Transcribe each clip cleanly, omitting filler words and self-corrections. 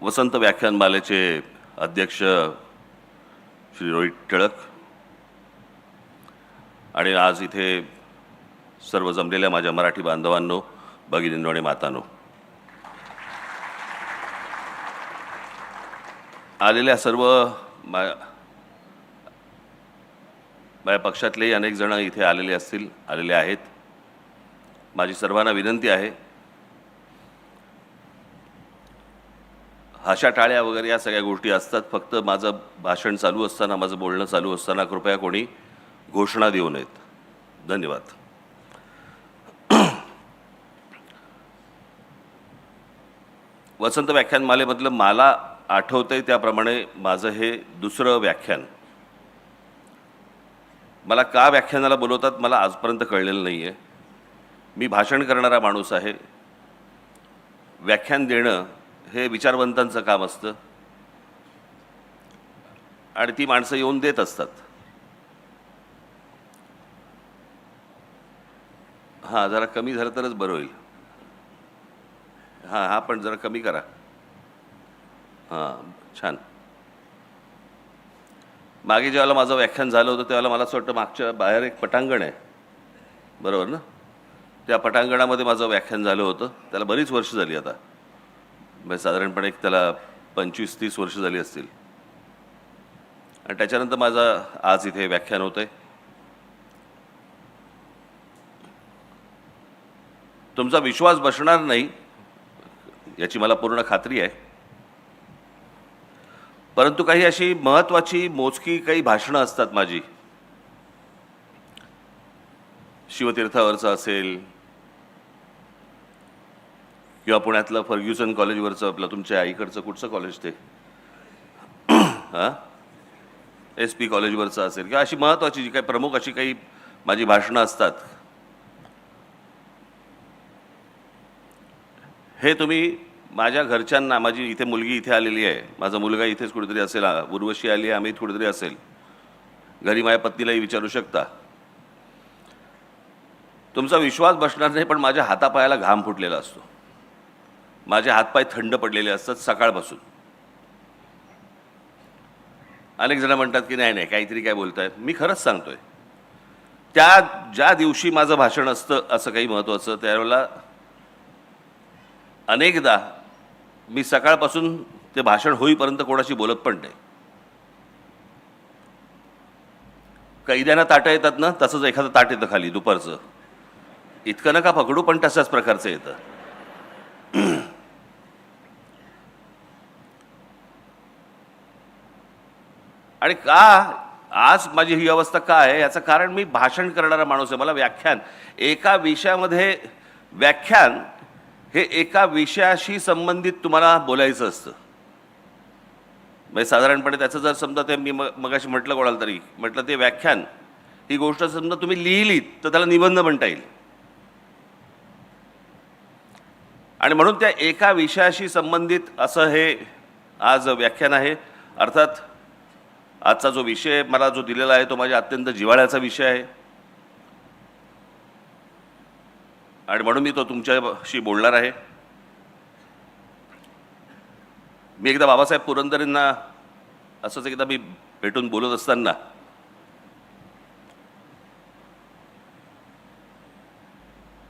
वसंत व्याख्यानमालेचे अध्यक्ष श्री रोहित टिळक आणि आज इथे सर्व जमलेल्या माझ्या मराठी बांधवांनो, भगिनींनो आणि मातांनो, आलेल्या सर्व माझ्या पक्षातलेही अनेक जण इथे आलेले आहेत. माझी सर्वांना विनंती आहे, हाशा टाळ्या वगैरे या सगळ्या गोष्टी असतात. फक्त माझं भाषण चालू असताना, माझं बोलणं चालू असताना कृपया कोणी घोषणा देऊ नयेत. धन्यवाद. वसंत व्याख्यानमालेमधलं मला आठवतंय त्याप्रमाणे माझं हे दुसरं व्याख्यान. मला का व्याख्यानाला बोलवतात मला आजपर्यंत कळलेलं नाही आहे. मी भाषण करणारा माणूस आहे. व्याख्यान देणं हे विचारवंतांचं काम असतं आणि ती माणसं येऊन देत असतात. हां, जरा कमी झालं तरच बरं होईल. हां हां, पण जरा कमी करा. हां, छान. मागे जेव्हा माझं व्याख्यान झालं होतं तेव्हा मला असं वाटतं मागच्या बाहेर एक पटांगण आहे, बरोबर ना? त्या पटांगणामध्ये माझं व्याख्यान झालं होतं. त्याला बरीच वर्ष झाली आता, म्हणजे साधारणपणे त्याला 25-30 वर्ष झाली असतील. आणि त्याच्यानंतर माझं आज इथे व्याख्यान होतं आहे. तुमचा विश्वास बसणार नाही याची मला पूर्ण खात्री आहे. परंतु काही अशी महत्त्वाची मोजकी काही भाषणं असतात माझी. शिवतीर्थावरचं असेल किंवा पुण्यातलं फर्ग्युसन कॉलेजवरचं, आपलं तुमच्या आईकडचं कुठचं कॉलेज ते हां SP कॉलेजवरचं असेल, किंवा अशी महत्त्वाची जी काही प्रमुख अशी काही माझी भाषणं असतात, हे तुम्ही माझ्या घरच्यांना, माझी इथे मुलगी इथे आलेली आहे, माझा मुलगा इथेच कुठेतरी असेल, उर्वशी आली आहे, आम्ही कुठेतरी असेल, घरी माझ्या पत्नीलाही विचारू शकता. तुमचा विश्वास बसणार नाही, पण माझ्या हातापायाला घाम फुटलेला असतो. माझे हातपाय थंड पडलेले असतात सकाळपासून. अनेक जण म्हणतात की नाही काहीतरी काय बोलतायत. मी खरंच सांगतोय, ज्या दिवशी माझं भाषण असतं असं काही महत्त्वाचं, त्यावेळेला अनेकदा मी सकाळपासून ते भाषण होईपर्यंत कोणाशी बोलत पण नाही. कैद्यांना ताटं येतात ना, तसंच एखादं ताट येतं खाली दुपारचं. इतकं नका पकडू, पण तशाच प्रकारचं येतं. आणि का आज माझी ही अवस्था का आहे याचं कारण, मी भाषण करणारा माणूस आहे. मला व्याख्यान एका विषयामध्ये, व्याख्यान हे एका विषयाशी संबंधित तुम्हाला बोलायचं असतं. म्हणजे साधारणपणे त्याचं जर समजा, ते मी मगाशी म्हटलं कोणाला तरी, म्हटलं ते व्याख्यान ही गोष्ट समजा तुम्ही लिहिलीत तर त्याला निबंध म्हणता येईल. आणि म्हणून त्या एका विषयाशी संबंधित असं हे आज व्याख्यान आहे. अर्थात आजचा जो विषय मला जो दिलेला आहे तो माझ्या अत्यंत जिव्हाळ्याचा विषय आहे आणि म्हणून मी तो तुमच्याशी बोलणार आहे. मी एकदा बाबासाहेब पुरंदरेंना असंच एकदा मी भेटून बोलत असताना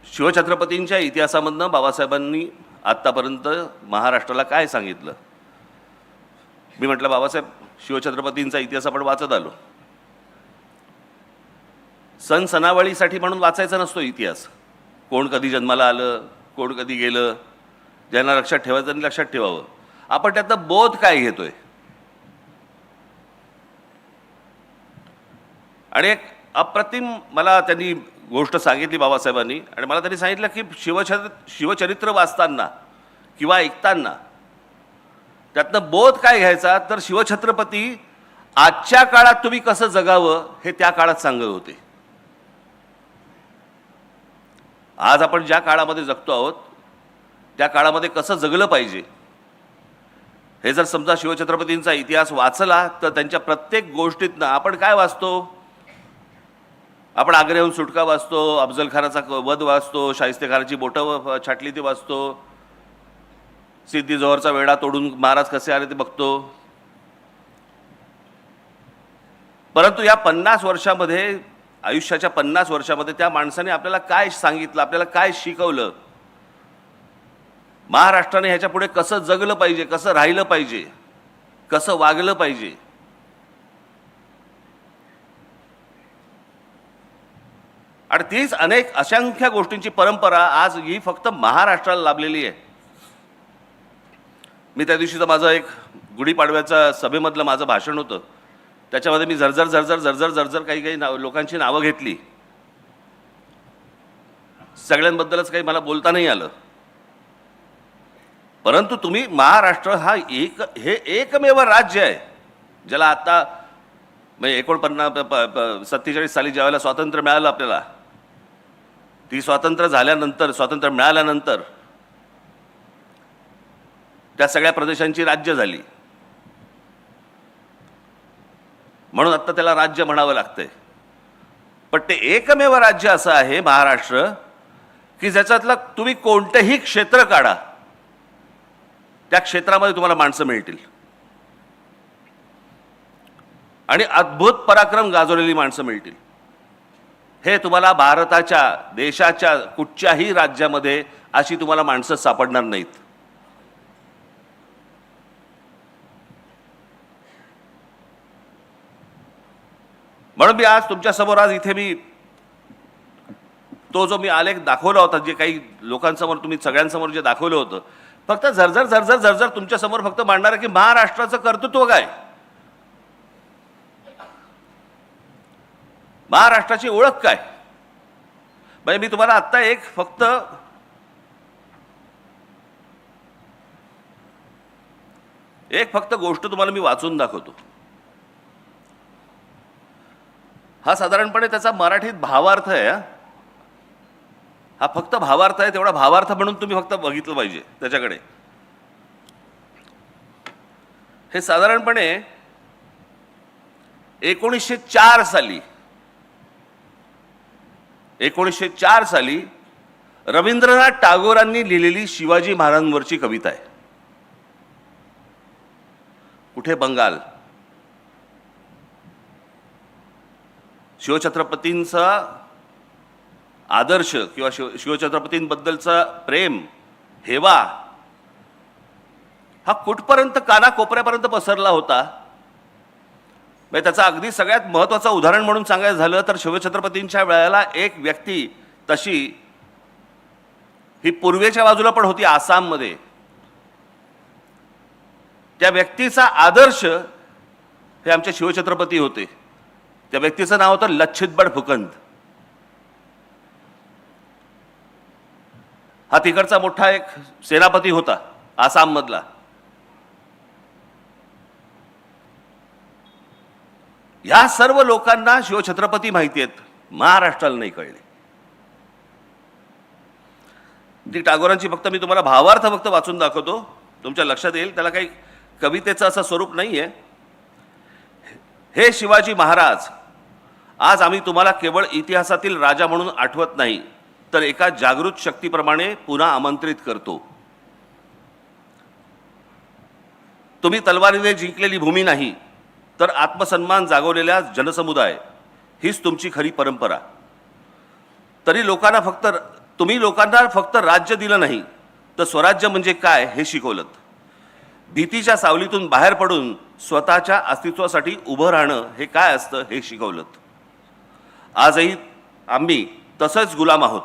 शिवछत्रपतींच्या इतिहासामधनं बाबासाहेबांनी आत्तापर्यंत महाराष्ट्राला काय सांगितलं. मी म्हटलं, बाबासाहेब, शिवछत्रपतींचा इतिहास आपण वाचत आलो. सण सणावळीसाठी म्हणून वाचायचा नसतो इतिहास. कोण कधी जन्माला आलं, कोण कधी गेलं, ज्यांना लक्षात ठेवायचं त्यांनी लक्षात ठेवावं. आपण त्यातनं बोध काय घेतोय. आणि एक अप्रतिम मला त्यांनी गोष्ट सांगितली बाबासाहेबांनी, आणि मला त्यांनी सांगितलं की शिवचरित्र वाचताना किंवा ऐकताना त्यातनं बोध काय घ्यायचा, तर शिवछत्रपती आजच्या काळात तुम्ही कसं जगावं हे त्या काळात सांगत होते. आज आपण ज्या काळामध्ये जगतो आहोत त्या काळामध्ये कसं जगलं पाहिजे हे जर समजा शिवछत्रपतींचा इतिहास वाचला तर त्यांच्या प्रत्येक गोष्टीतनं आपण काय वाचतो. आपण आग्र्याहून सुटका वाचतो, अफजल खानाचा वध वाचतो, शाहिस्तेखानाची बोटं छाटली ती वाचतो, सिद्धी जोहरचा वेढा तोडून महाराज कसे आले ते बघतो. परंतु या 50 वर्षामध्ये, आयुष्याच्या 50 वर्षामध्ये त्या माणसाने आपल्याला काय सांगितलं, आपल्याला काय शिकवलं, महाराष्ट्राने ह्याच्या पुढे कसं जगलं पाहिजे, कसं राहिलं पाहिजे, कसं वागलं पाहिजे. आणि तीच अनेक असंख्य गोष्टींची परंपरा आज ही फक्त महाराष्ट्राला लाभलेली आहे. मी त्या दिवशीचं माझं एक गुढीपाडव्याच्या सभेमधलं माझं भाषण होतं, त्याच्यामध्ये मी झरझर झरझर झरझर झरझर काही लोकांची नावं घेतली. सगळ्यांबद्दलच काही मला बोलता नाही आलं. परंतु तुम्ही महाराष्ट्र हा हे एकमेव राज्य आहे ज्याला आता म्हणजे 47 साली ज्यावेळेला स्वातंत्र्य मिळालं आपल्याला, ती स्वातंत्र्य मिळाल्यानंतर त्या सगळ्या प्रदेशांची राज्य झाली. म्हणून आता त्याला राज्य म्हणावं लागतंय. पण ते एकमेव राज्य असं आहे महाराष्ट्र की ज्याच्यातलं तुम्ही कोणतेही क्षेत्र काढा, त्या क्षेत्रामध्ये तुम्हाला माणसं मिळतील आणि अद्भुत पराक्रम गाजवलेली माणसं मिळतील. हे तुम्हाला भारताच्या देशाच्या कुठच्याही राज्यामध्ये अशी तुम्हाला माणसं सापडणार नाहीत. म्हणून मी आज तुमच्या समोर इथे मी तो जो मी आलेख दाखवला होता, जे काही लोकांसमोर तुम्ही सगळ्यांसमोर जे दाखवलं होतं, फक्त झरझर झरझर झरझर तुमच्या समोर फक्त मांडणार आहे की महाराष्ट्राचं कर्तृत्व काय, महाराष्ट्राची ओळख काय. म्हणजे मी तुम्हाला आत्ता एक फक्त गोष्ट तुम्हाला मी वाचून दाखवतो. हा साधारणपणे त्याचा मराठीत भावार्थ आहे. हा फक्त भावार्थ आहे, तेवढा भावार्थ म्हणून तुम्ही फक्त बघितलं पाहिजे त्याच्याकडे. हे साधारणपणे 1904 साली रवींद्रनाथ टागोरांनी लिहिलेली शिवाजी महाराजांवरची कविता आहे. कुठे? बंगाल. शिवछत्रपतींचा आदर्श किंवा शिवछत्रपतींबद्दलचा प्रेम, हेवा हा कुठपर्यंत कानाकोपऱ्यापर्यंत पसरला होता. म्हणजे त्याचा अगदी सगळ्यात महत्त्वाचं उदाहरण म्हणून सांगायचं झालं तर शिवछत्रपतींच्या वेळेला एक व्यक्ती तशी ही पूर्वेच्या बाजूला पण होती, आसाममध्ये. त्या व्यक्तीचा आदर्श हे आमचे शिवछत्रपती होते. त्या व्यक्तीचं नाव होतं लच्छितबड फुकंद. हा तिकडचा मोठा एक सेनापती होता आसाममधला. या सर्व लोकांना शिवछत्रपती माहिती आहेत, महाराष्ट्राला नाही कळले. ती टागोरांची फक्त मी तुम्हाला भावार्थ फक्त वाचून दाखवतो, तुमच्या लक्षात येईल. त्याला काही कवितेचं असं स्वरूप नाहीये. हे शिवाजी महाराज, आज आम्ही तुम्हाला केवळ इतिहासातील राजा म्हणून आठवत नाही, तर एका जागृत शक्तीप्रमाणे पुन्हा आमंत्रित करतो. तुम्ही तलवारीने जिंकलेली भूमी नाही, तर आत्मसन्मान जागवलेल्या जनसमुदाय हीच तुमची खरी परंपरा. तरी तुम्ही लोकांना फक्त राज्य दिलं नाही, तर स्वराज्य म्हणजे काय हे शिकवलं. भीतीच्या सावलीतून बाहेर पडून स्वतःच्या अस्तित्वासाठी उभं राहणं हे काय असतं हे शिकवलं. आजही आम्ही तसंच गुलाम आहोत,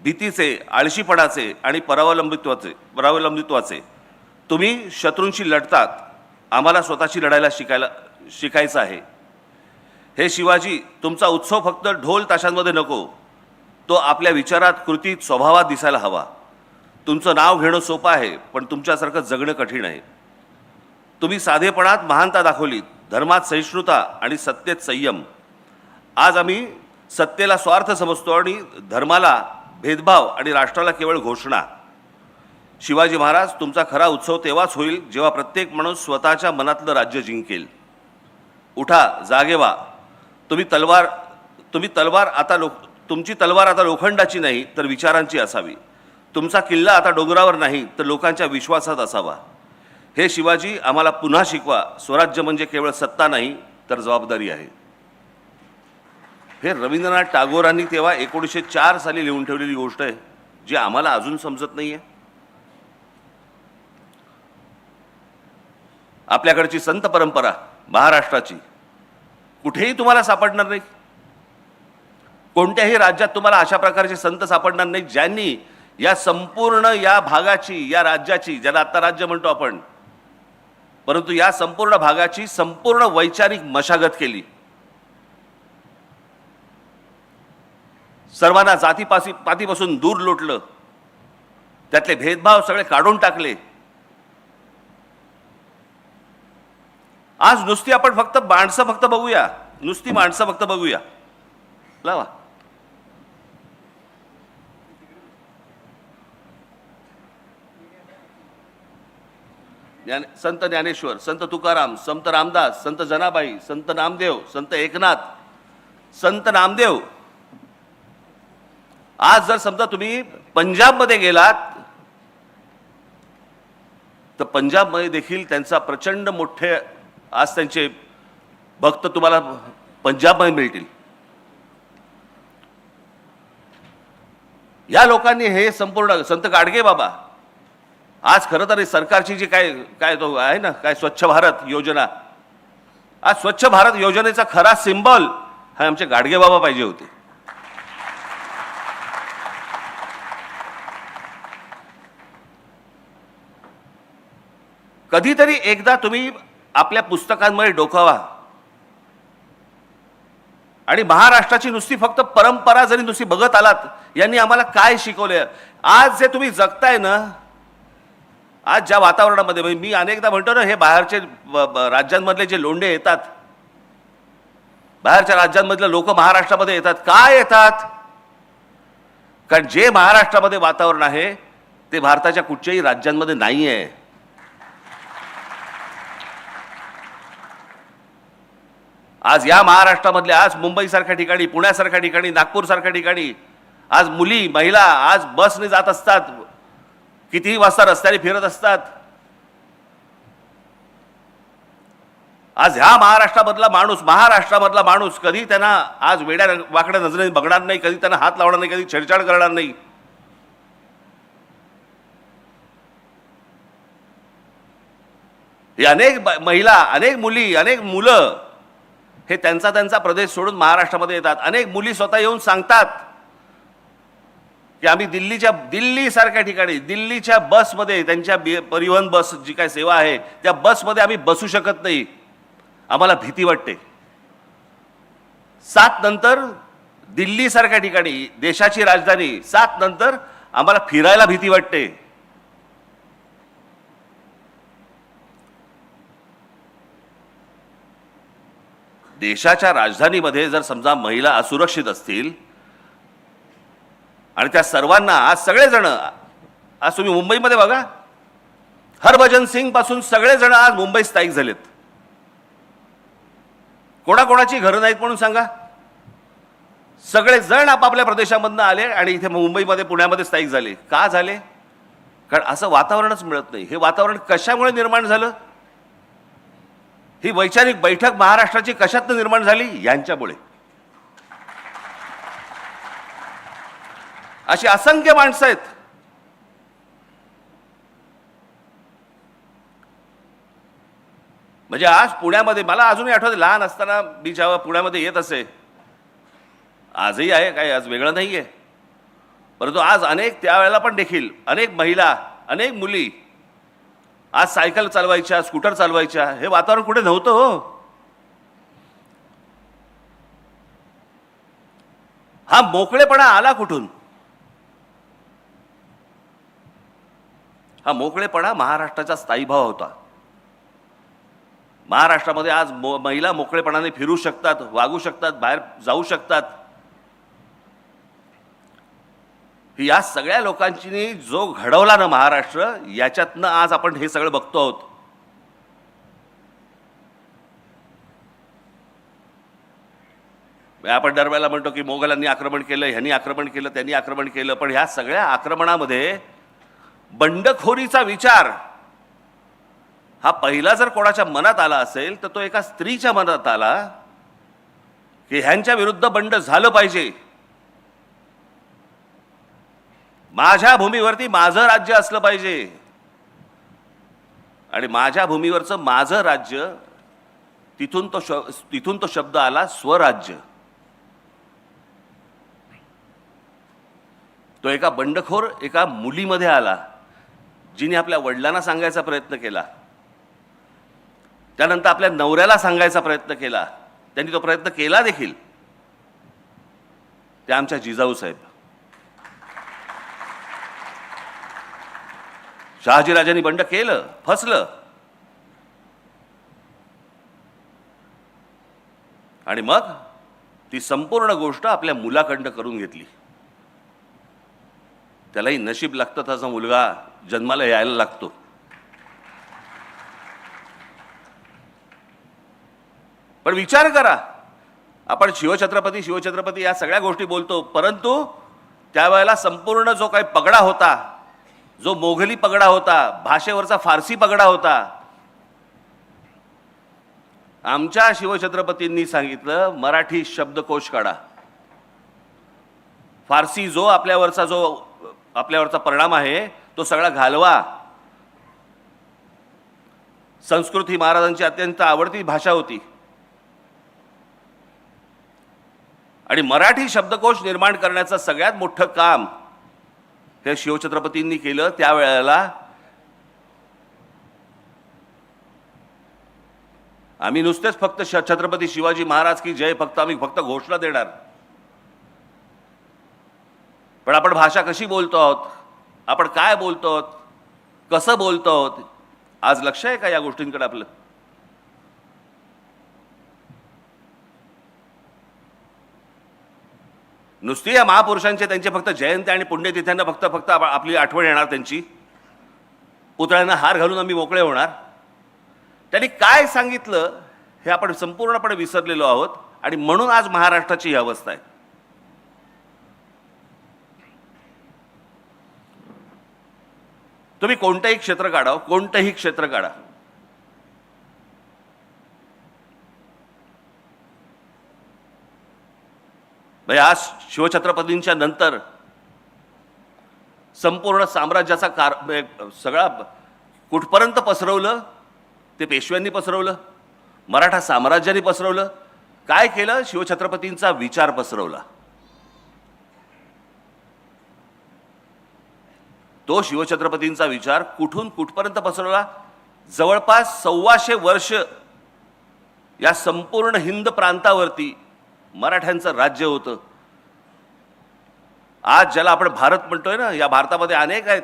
भीतीचे, आळशीपणाचे आणि परावलंबित्वाचे. तुम्ही शत्रूंशी लढतात, आम्हाला स्वतःशी लढायला शिकायचं आहे. हे शिवाजी, तुमचा उत्सव फक्त ढोल ताशांमध्ये नको, तो आपल्या विचारात, कृतीत, स्वभावात दिसायला हवा. तुमचं नाव घेणं सोपं आहे, पण तुमच्यासारखं जगणं कठीण आहे. तुम्ही साधेपणात महानता दाखवलीत, धर्मात सहिष्णुता आणि सत्तेत संयम. आज आम्ही सत्तेला स्वार्थ समजतो आणि धर्माला भेदभाव आणि राष्ट्राला केवळ घोषणा. शिवाजी महाराज, तुमचा खरा उत्सव तेव्हाच होईल जेव्हा प्रत्येक माणूस स्वतःच्या मनातलं राज्य जिंकेल. उठा, जागे व्हा. तुमची तलवार आता लोखंडाची नाही, तर विचारांची असावी. तुमचा किल्ला आता डोंगरावर नाही तर लोकांच्या विश्वासात असावा. हे शिवाजी आम्हाला पुन्हा शिकवा. स्वराज्य म्हणजे केवळ सत्ता नाही तर जबाबदारी आहे. हे रवींद्रनाथ टागोरांनी तेव्हा 1904 साली लिहून ठेवलेली गोष्ट आहे, जी आम्हाला अजून समजत नाहीये. आपल्याकडची संत परंपरा महाराष्ट्राची कुठेही तुम्हाला सापडणार नाही. कोणत्याही राज्यात तुम्हाला अशा प्रकारचे संत सापडणार नाही ज्यांनी या संपूर्ण या भागाची, या राज्याची, ज्याला आता राज्य म्हणतो आपण, परंतु या संपूर्ण भागाची संपूर्ण वैचारिक मशागत केली. सर्वांना जातीपातीपासून दूर लोटलं, त्यातले भेदभाव सगळे काढून टाकले. आज नुसती आपण फक्त माणसं फक्त बघूया, नुसती माणसं फक्त बघूया. लावा. संत ज्ञानेश्वर, संत तुकाराम, संत रामदास, संत जनाबाई, संत नामदेव, संत एकनाथ, संत नामदेव. आज जर समजा तुम्ही पंजाबमध्ये गेलात तर पंजाबमध्ये देखील त्यांचा प्रचंड मोठे आज त्यांचे भक्त तुम्हाला पंजाबमध्ये मिळतील. या लोकांनी हे संपूर्ण संत गाडगे बाबा, आज खरं तर सरकारची जी काय तो आहे ना, काय स्वच्छ भारत योजना, आज स्वच्छ भारत योजनेचा खरा सिंबल हा आमचे गाडगे बाबा पाहिजे होते. कधीतरी एकदा तुम्ही आपल्या पुस्तकांमध्ये डोकावा आणि महाराष्ट्राची नुसती फक्त परंपरा जरी नुसती बघत आलात, यांनी आम्हाला काय शिकवले. आज जे तुम्ही जगताय ना, आज ज्या वातावरणामध्ये, मी अनेकदा म्हणतो ना, हे बाहेरचे राज्यांमधले जे लोंढे येतात, बाहेरच्या राज्यांमधले लोक महाराष्ट्रामध्ये येतात. काय येतात? कारण जे महाराष्ट्रामध्ये वातावरण आहे ते भारताच्या कुठच्याही राज्यांमध्ये नाही आहे. आज या महाराष्ट्रामधल्या, आज मुंबईसारख्या ठिकाणी, पुण्यासारख्या ठिकाणी, नागपूरसारख्या ठिकाणी आज मुली, महिला आज बसने जात असतात, कितीही वाजता रस्त्याने फिरत असतात. आज ह्या महाराष्ट्रामधला माणूस कधी त्यांना आज वेड्या वाकड्या नजरेने बघणार नाही, कधी त्यांना हात लावणार नाही, कधी छेडछाड करणार नाही. हे अनेक महिला, अनेक मुली, अनेक मुलं हे त्यांचा प्रदेश सोडून महाराष्ट्रामध्ये येतात. अनेक मुली स्वतः येऊन सांगतात की आम्ही दिल्लीसारख्या ठिकाणी, दिल्लीच्या बसमध्ये, त्यांच्या परिवहन बस जी काय सेवा आहे त्या बसमध्ये आम्ही बसू शकत नाही, आम्हाला भीती वाटते. 7 नंतर दिल्लीसारख्या ठिकाणी, देशाची राजधानी, 7 नंतर आम्हाला फिरायला भीती वाटते. देशाच्या राजधानीमध्ये जर समजा महिला असुरक्षित असतील आणि त्या सर्वांना आज सगळेजण, आज तुम्ही मुंबईमध्ये बघा, हरभजन सिंग पासून सगळेजण आज मुंबईत स्थायिक झालेत. कोणाकोणाची घरं नाहीत म्हणून सांगा, सगळेजण आपापल्या प्रदेशामधनं आले आणि इथे मुंबईमध्ये, पुण्यामध्ये स्थायिक झाले. का झाले? कारण असं वातावरणच मिळत नाही. हे वातावरण कशामुळे निर्माण झालं? ही वैचारिक बैठक महाराष्ट्राची कशातनं निर्माण झाली? यांच्यामुळे. अशी असंख्य माणसं आहेत. म्हणजे आज पुण्यामध्ये, मला अजूनही आठवते लहान असताना मी जेव्हा पुण्यामध्ये येत असे, आजही आहे, काय आज वेगळं नाही आहे, परंतु आज अनेक, त्यावेळेला पण देखील अनेक महिला, अनेक मुली आज सायकल चालवायच्या, स्कूटर चालवायच्या. हे वातावरण कुठे नव्हतं हो. हा मोकळेपणा आला कुठून? हा मोकळेपणा महाराष्ट्राचा स्थायी भाव होता. महाराष्ट्रामध्ये आज महिला मोकळेपणाने फिरू शकतात, वागू शकतात, बाहेर जाऊ शकतात. या सगळ्या लोकांची जो घडवला ना महाराष्ट्र, याच्यातनं आज आपण हे सगळं बघतो आहोत. आपण दरवेळेला म्हणतो की मोगलांनी आक्रमण केलं, ह्यांनी आक्रमण केलं, त्यांनी आक्रमण केलं, पण ह्या सगळ्या आक्रमणामध्ये बंडखोरीचा विचार हा पहिला जर कोणाच्या मनात आला असेल तर तो एका स्त्रीच्या मनात आला की ह्यांच्या विरुद्ध बंड झालं पाहिजे, माझ्या भूमीवरती माझं राज्य असलं पाहिजे, आणि माझ्या भूमीवरचं माझं राज्य, तिथून तो शब्द आला स्वराज्य. तो एका बंडखोर एका मुलीमध्ये आला जिने आपल्या वडिलांना सांगायचा प्रयत्न केला, त्यानंतर आपल्या नवऱ्याला सांगायचा प्रयत्न केला, त्यांनी तो प्रयत्न केला देखील. ते आमच्या जिजाऊ साहेब. शहाजीराजांनी बंड केलं, फसलं, आणि मग ती संपूर्ण गोष्ट आपल्या मुलाकडनं करून घेतली. त्यालाही नशीब लागतं, त्याचा मुलगा जन्माला यायला लागतो. पण विचार करा, आपण शिवछत्रपती शिवछत्रपती या सगळ्या गोष्टी बोलतो, परंतु त्यावेळेला संपूर्ण जो काही पगडा होता, जो मोघली पगडा होता, भाषेवरचा फारसी पगडा होता, आमच्या शिवछत्रपतींनी सांगितलं मराठी शब्दकोश काढा. फारसी जो आपल्यावरचा परिणाम आहे तो सगळा घालवा. संस्कृत ही महाराजांची अत्यंत आवडती भाषा होती, आणि मराठी शब्दकोश निर्माण करण्याचं सगळ्यात मोठं काम हे शिवछत्रपतींनी केलं. त्यावेळेला आम्ही नुसतेच फक्त छत्रपती शिवाजी महाराज की जय आम्ही फक्त घोषणा देणार, पण आपण भाषा कशी बोलतो आहोत, आपण काय बोलतो आहोत, कसं बोलतो आहोत, आज लक्ष आहे का या गोष्टींकडे आपलं? नुसती या महापुरुषांचे त्यांचे फक्त जयंती आणि पुण्यतिथ्यांना फक्त आपली आठवण येणार, त्यांची पुतळ्यांना हार घालून आम्ही मोकळे होणार. त्यांनी काय सांगितलं हे आपण संपूर्णपणे विसरलेलो आहोत, आणि म्हणून आज महाराष्ट्राची ही अवस्था आहे. तुम्ही कोणतंही क्षेत्र काढा, कोणतंही क्षेत्र काढा, आज शिवछत्रपतींच्या नंतर संपूर्ण साम्राज्याचा सगळा कुठपर्यंत पसरवलं ते पेशव्यांनी पसरवलं, मराठा साम्राज्याने पसरवलं. काय केलं? शिवछत्रपतींचा विचार पसरवला. तो शिवछत्रपतींचा विचार कुठून कुठपर्यंत पसरवला? जवळपास 125 वर्ष या संपूर्ण हिंद प्रांतावरती मराठ्यांचं राज्य होतं. आज ज्याला आपण भारत म्हणतोय ना, या भारतामध्ये अनेक आहेत.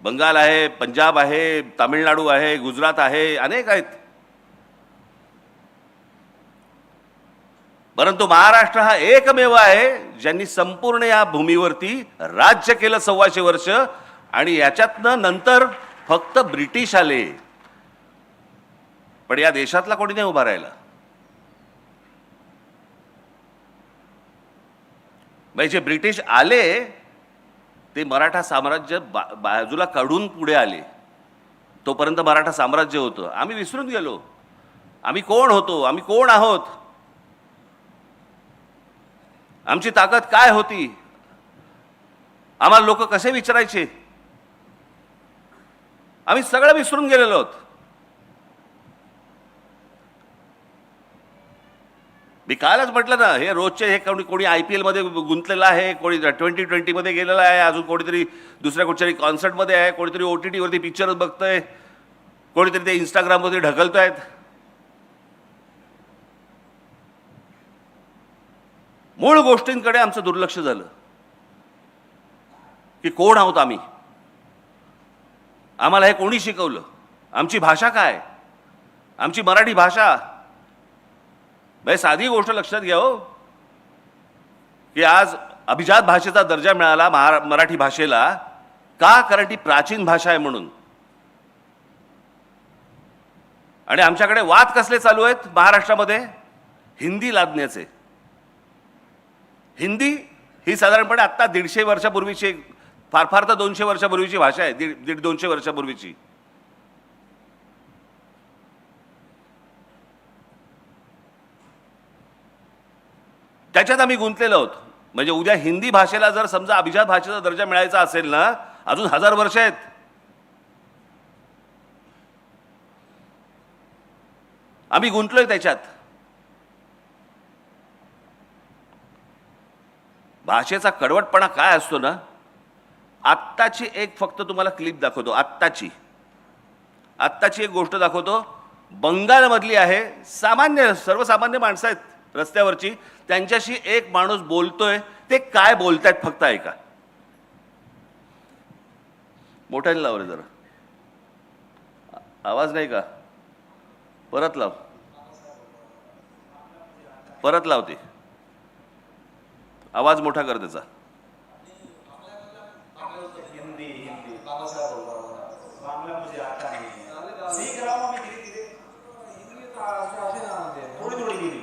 बंगाल आहे, पंजाब आहे, तामिळनाडू आहे, गुजरात आहे, अनेक आहेत. परंतु महाराष्ट्र हा एकमेव आहे ज्यांनी संपूर्ण या भूमीवरती राज्य केलं 125 वर्ष, आणि याच्यातनं नंतर फक्त ब्रिटिश आले, पण या देशातला कोणी नाही उभा राहिला. जे ब्रिटिश आले ते मराठा साम्राज्य बाजूला काढून पुढे आले. तोपर्यंत मराठा साम्राज्य होतं. आम्ही विसरून गेलो आम्ही कोण होतो, आम्ही कोण आहोत, आमची ताकद काय होती, आम्हाला लोक कसे विचारायचे, आम्ही सगळं विसरून गेलेलो आहोत. मी कालच म्हटलं ना, हे रोजचे हे कोणी IPL मध्ये गुंतलेलं आहे, कोणी 2020 मध्ये गेलेलं आहे, अजून कोणीतरी दुसऱ्या कुठच्याही कॉन्सर्टमध्ये आहे, कोणीतरी OTT वरती पिक्चर बघतोय, कोणीतरी ते इंस्टाग्रामवरती ढकलतोय. मूळ गोष्टींकडे आमचं दुर्लक्ष झालं की कोण आहोत आम्ही, आम्हाला हे कोणी शिकवलं, आमची भाषा काय, आमची मराठी भाषा. साधी गोष्ट लक्षात घ्या हो, की आज अभिजात भाषेचा दर्जा मिळाला मराठी भाषेला का? कारण ती प्राचीन भाषा आहे म्हणून. आणि आमच्याकडे वाद कसले चालू आहेत महाराष्ट्रामध्ये? हिंदी लादण्याचे. हिंदी ही साधारणपणे आत्ता 150 वर्षापूर्वीची, फार फार तर 200 वर्षापूर्वीची भाषा आहे, 150-200 वर्षापूर्वीची. त्याच्यात आम्ही गुंतलेलो आहोत. म्हणजे उद्या हिंदी भाषेला जर समजा अभिजात भाषेचा दर्जा मिळायचा असेल ना, अजून 1000 वर्ष आहेत. आम्ही गुंतलोय त्याच्यात. भाषेचा कडवटपणा काय असतो ना, आत्ताची एक फक्त तुम्हाला क्लिप दाखवतो. आत्ताची एक गोष्ट दाखवतो. बंगालमधली आहे. सामान्य सर्वसामान्य माणसं आहेत रस्त्यावरची, त्यांच्याशी एक माणूस बोलतोय. ते काय बोलतायत फक्त ऐका. मोठ्याने लाव रे जरा, आवाज नाही का? परत लाव, परत लावते. आवाज मोठा कर त्याचा. हिंदी हिंदी बांग्ला मुझे आता नहीं है, सीख रहा हूँ मैं धीरे धीरे. हिंदी तो थोड़ी थोड़ी हिंदी,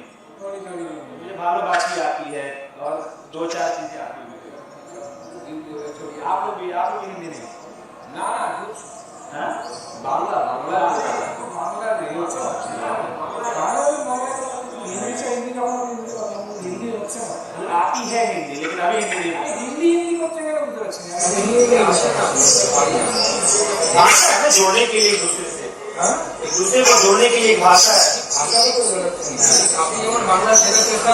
मुझे भालो बाकी आती है और 2-4 चीजें आती है. आप लोग भी हिंदी नहीं ना हाँ? बांग्ला बांग्ला बांग्ला नहीं हिंदी बच्चे आती है हिंदी, लेकिन अभी हिंदी नहीं. हिंदी हिंदी बच्चे मेरे बुझे बच्चे भाषा है ना, जोड़ने के लिए एक दूसरे से, एक दूसरे को जोड़ने के लिए एक भाषा है. बांग्ला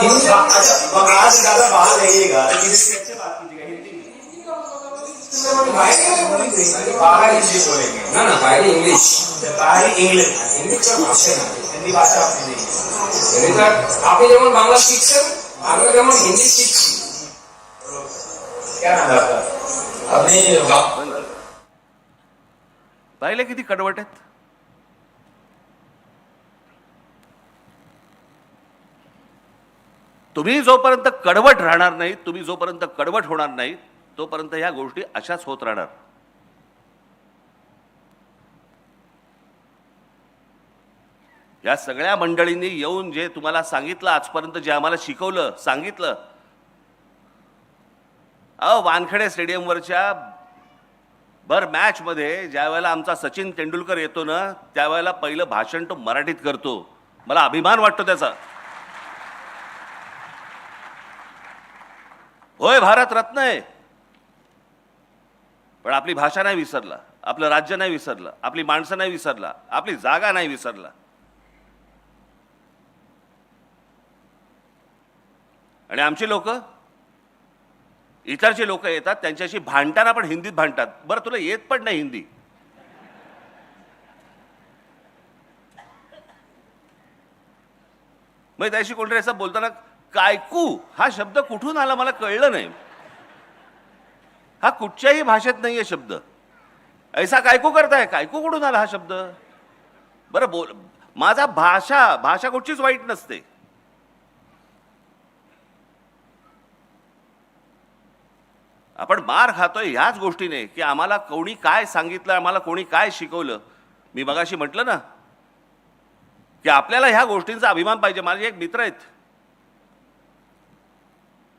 हिंदी अच्छा, बंगाल से ज्यादा बाहर रहिएगा लेकिन इससे अच्छे बात कीजिएगा. हिंदी बाहर हिंदी बोलेंगे ना ना बाहरी इंग्लिश बाहरी इंग्लिश. हिंदी का भाषा ना हिंदी भाषा आपने नहीं. আপনি যেমন বাংলা শিখছেন আমরা যেমন হিন্দি শিখছি. क्या नाम है आपका? আপনি पाहिले किती कडवट आहेत. तुम्ही जोपर्यंत कडवट राहणार नाही, तुम्ही जोपर्यंत कडवट होणार नाही, तोपर्यंत ह्या गोष्टी अशाच होत राहणार. या सगळ्या मंडळींनी येऊन जे तुम्हाला सांगितलं आजपर्यंत, जे आम्हाला शिकवलं, सांगितलं. वानखेडे स्टेडियमवरच्या भर मॅचमध्ये ज्या वेळेला आमचा सचिन तेंडुलकर येतो ना, त्यावेळेला पहिलं भाषण तो मराठीत करतो. मला अभिमान वाटतो त्याचा. होय, भारत रत्न आहे, पण आपली भाषा नाही विसरला, आपलं राज्य नाही विसरलं, आपली माणसं नाही विसरला, आपली जागा नाही विसरला. आणि आमची लोक, इतरचे लोक येतात, त्यांच्याशी भांडताना पण हिंदीत भांडतात. बरं, तुला येत पण नाही हिंदी. मग त्याशी कोणतरी असं बोलताना कायकू हा शब्द कुठून आला मला कळलं नाही. हा कुठच्याही भाषेत नाहीये शब्द. ऐसा कायकू करताय, कायकू कुठून आला हा शब्द? बरं बोल. माझा भाषा कुठचीच वाईट नसते. आपण मार खातोय ह्याच गोष्टीने की आम्हाला कोणी काय सांगितलं, आम्हाला कोणी काय शिकवलं. मी मगाशी म्हटलं ना की आपल्याला ह्या गोष्टींचा अभिमान पाहिजे. माझे एक मित्र आहेत,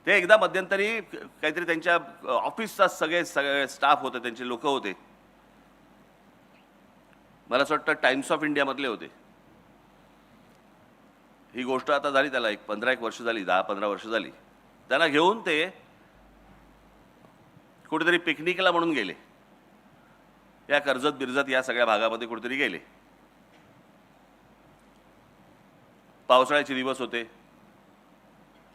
ते एकदा मध्यंतरी काहीतरी त्यांच्या ऑफिसचा सगळे स्टाफ होते, त्यांचे लोक होते, मला असं वाटतं टाइम्स ऑफ इंडियामधले होते. ही गोष्ट आता झाली त्याला 15-1 वर्ष झाली, 10-15 वर्ष झाली. त्यांना घेऊन ते कुठेतरी पिकनिकला म्हणून गेले. या कर्जत बिरजत या सगळ्या भागामध्ये कुठेतरी गेले. पावसाळ्याचे दिवस होते.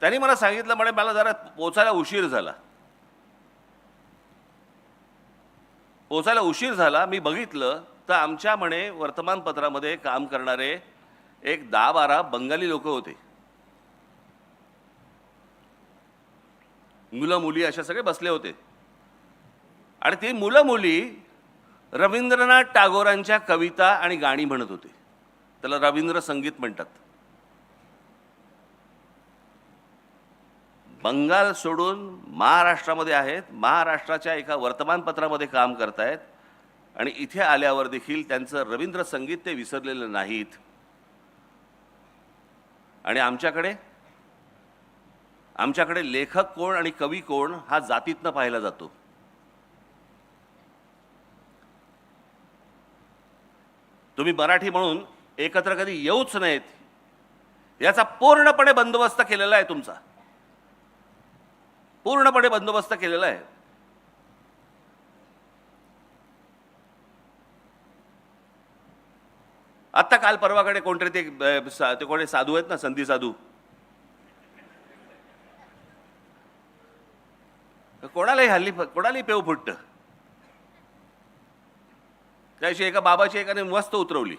त्यांनी मला सांगितलं, म्हणे मला जरा पोचायला उशीर झाला. मी बघितलं तर आमच्या म्हणे वर्तमानपत्रामध्ये काम करणारे एक 10-12 बंगाली लोक होते. मुलं मुली अशा सगळे बसले होते. आणि ती मुलं मुली रवींद्रनाथ टागोरांच्या कविता आणि गाणी म्हणत होते. त्याला रवींद्र संगीत म्हणतात. बंगाल सोडून महाराष्ट्रामध्ये आहेत, महाराष्ट्राच्या एका वर्तमानपत्रामध्ये काम करतायत आणि इथे आल्यावर देखील त्यांचं रवींद्र संगीत ते विसरलेलं नाहीत. आणि आमच्याकडे लेखक कोण आणि कवी कोण हा जातीतनं पाहिला जातो. तुम्ही मराठी म्हणून एकत्र कधी येऊच नाहीत याचा पूर्णपणे बंदोबस्त केलेला आहे तुमचा, पूर्णपणे बंदोबस्त केलेला आहे. आत्ता काल परवाकडे कोणतरी ते कोणी साधू आहेत ना, संधी साधू, कोणालाही पेव फुटतं. त्याशी एका बाबाची एकाने मस्त उतरवली.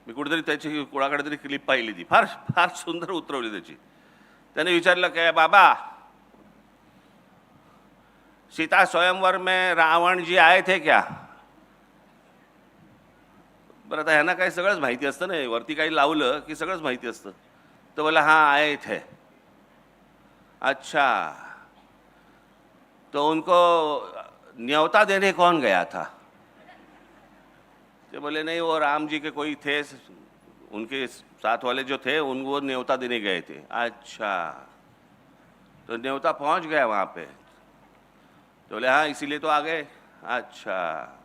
मी कुठेतरी त्याची कोणाकडे तरी क्लिप पाहिली, ती फार फार सुंदर उतरवली त्याची. त्याने विचारलं काय बाबा, सीता स्वयंवर में रावण जी आए थे क्या? बरं, आता ह्यांना काही सगळंच माहिती असतं ना, वरती काही लावलं की सगळंच माहिती असतं. तर बोला हाँ आए थे. अच्छा, तो उनको न्योता देने कौन गया था? तो बोले नहीं, वो राम जी के कोई थे, उनके साथ वाले जो थे उनको न्योता देने गए थे. अच्छा, तो न्योता पहुंच गया वहां पे? तो बोले हाँ, इसीलिए तो आ गए. अच्छा,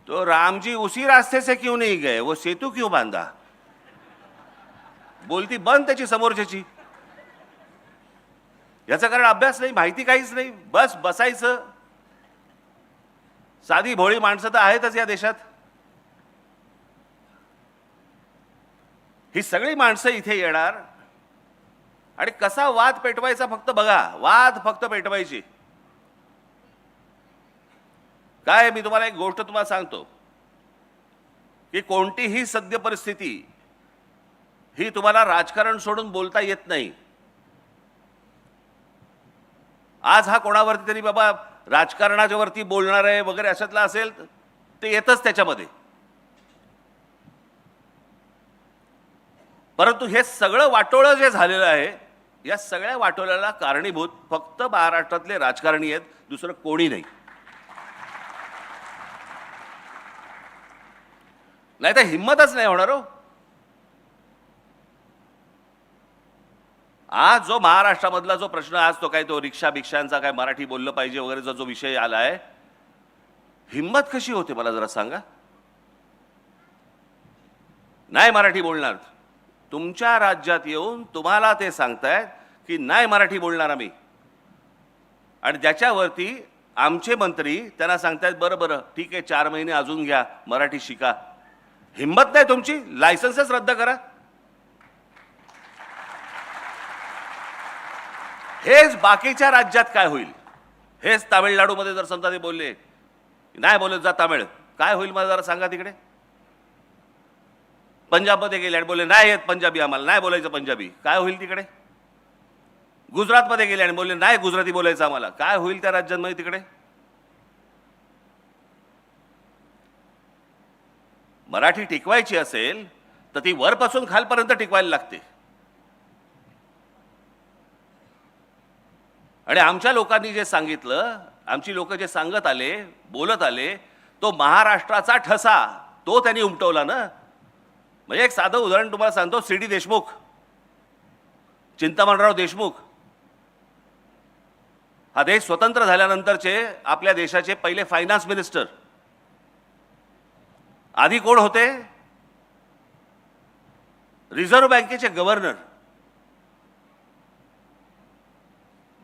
तो राम जी उसी रास्ते से क्यों नहीं गए? वो सेतु क्यों बांधा? बोलती बंद त्याची समोरच्याची. याचं कारण अभ्यास नाही, माहिती काहीच नाही, बस बसायचं. साधी भोळी माणसं तर आहेतच या देशात. ही सगळी माणसं इथे येणार आणि कसा वाद पेटवायचा फक्त बघा, वाद फक्त पेटवायची. काय, मी तुम्हाला एक गोष्ट तुम्हाला सांगतो की कोणतीही सद्य परिस्थिती ही तुम्हाला राजकारण सोडून बोलता येत नाही. आज हा कोणावरती तरी बाबा राजकारणाच्या वरती बोलणार आहे वगैरे अशातला असेल ते येतच त्याच्यामध्ये. परंतु हे सगळं वाटोळं जे झालेलं आहे, या सगळ्या वाटोळ्याला कारणीभूत फक्त महाराष्ट्रातले राजकारणी आहेत, दुसरं कोणी नाही. नाही तर हिंमतच नाही होणार हो. आज जो महाराष्ट्रामधला जो प्रश्न, आज तो काय, तो रिक्षा भिक्षांचा काय, मराठी बोललं पाहिजे वगैरेचा जो विषय आलाय, हिंमत कशी होते मला जरा सांगा. नाही मराठी बोलणार. तुमच्या राज्यात येऊन तुम्हाला ते सांगतायत की नाही मराठी बोलणार आम्ही, आणि त्याच्यावरती आमचे मंत्री त्यांना सांगतायत बरं बरं ठीक आहे, 4 महिने अजून घ्या, मराठी शिका. हिंमत नाही तुमची? लायसन्सच रद्द करा. हेच बाकीच्या राज्यात काय होईल? हेच तामिळनाडूमध्ये जर समजा ते बोलले नाही बोलत जा तामिळ, काय होईल मला जरा सांगा तिकडे. पंजाबमध्ये गेले आणि बोलले नाही येत पंजाबी, आम्हाला नाही बोलायचं पंजाबी, काय होईल तिकडे. गुजरातमध्ये गेले आणि बोलले नाही गुजराती बोलायचं आम्हाला, काय होईल त्या राज्यांमध्ये तिकडे. मराठी टिकवायची असेल तर ती वरपासून खालपर्यंत टिकवायला लागते. आणि आमच्या लोकांनी जे सांगितलं, आमची लोक जे सांगत आले, बोलत आले, तो महाराष्ट्राचा ठसा तो त्यांनी उमटवला ना. म्हणजे एक साधं उदाहरण तुम्हाला सांगतो. सी.डी. देशमुख, चिंतामणराव देशमुख, हा देश स्वतंत्र झाल्यानंतरचे आपल्या देशाचे पहिले फायनान्स मिनिस्टर. आधी कोण होते? रिझर्व्ह बँकेचे गव्हर्नर.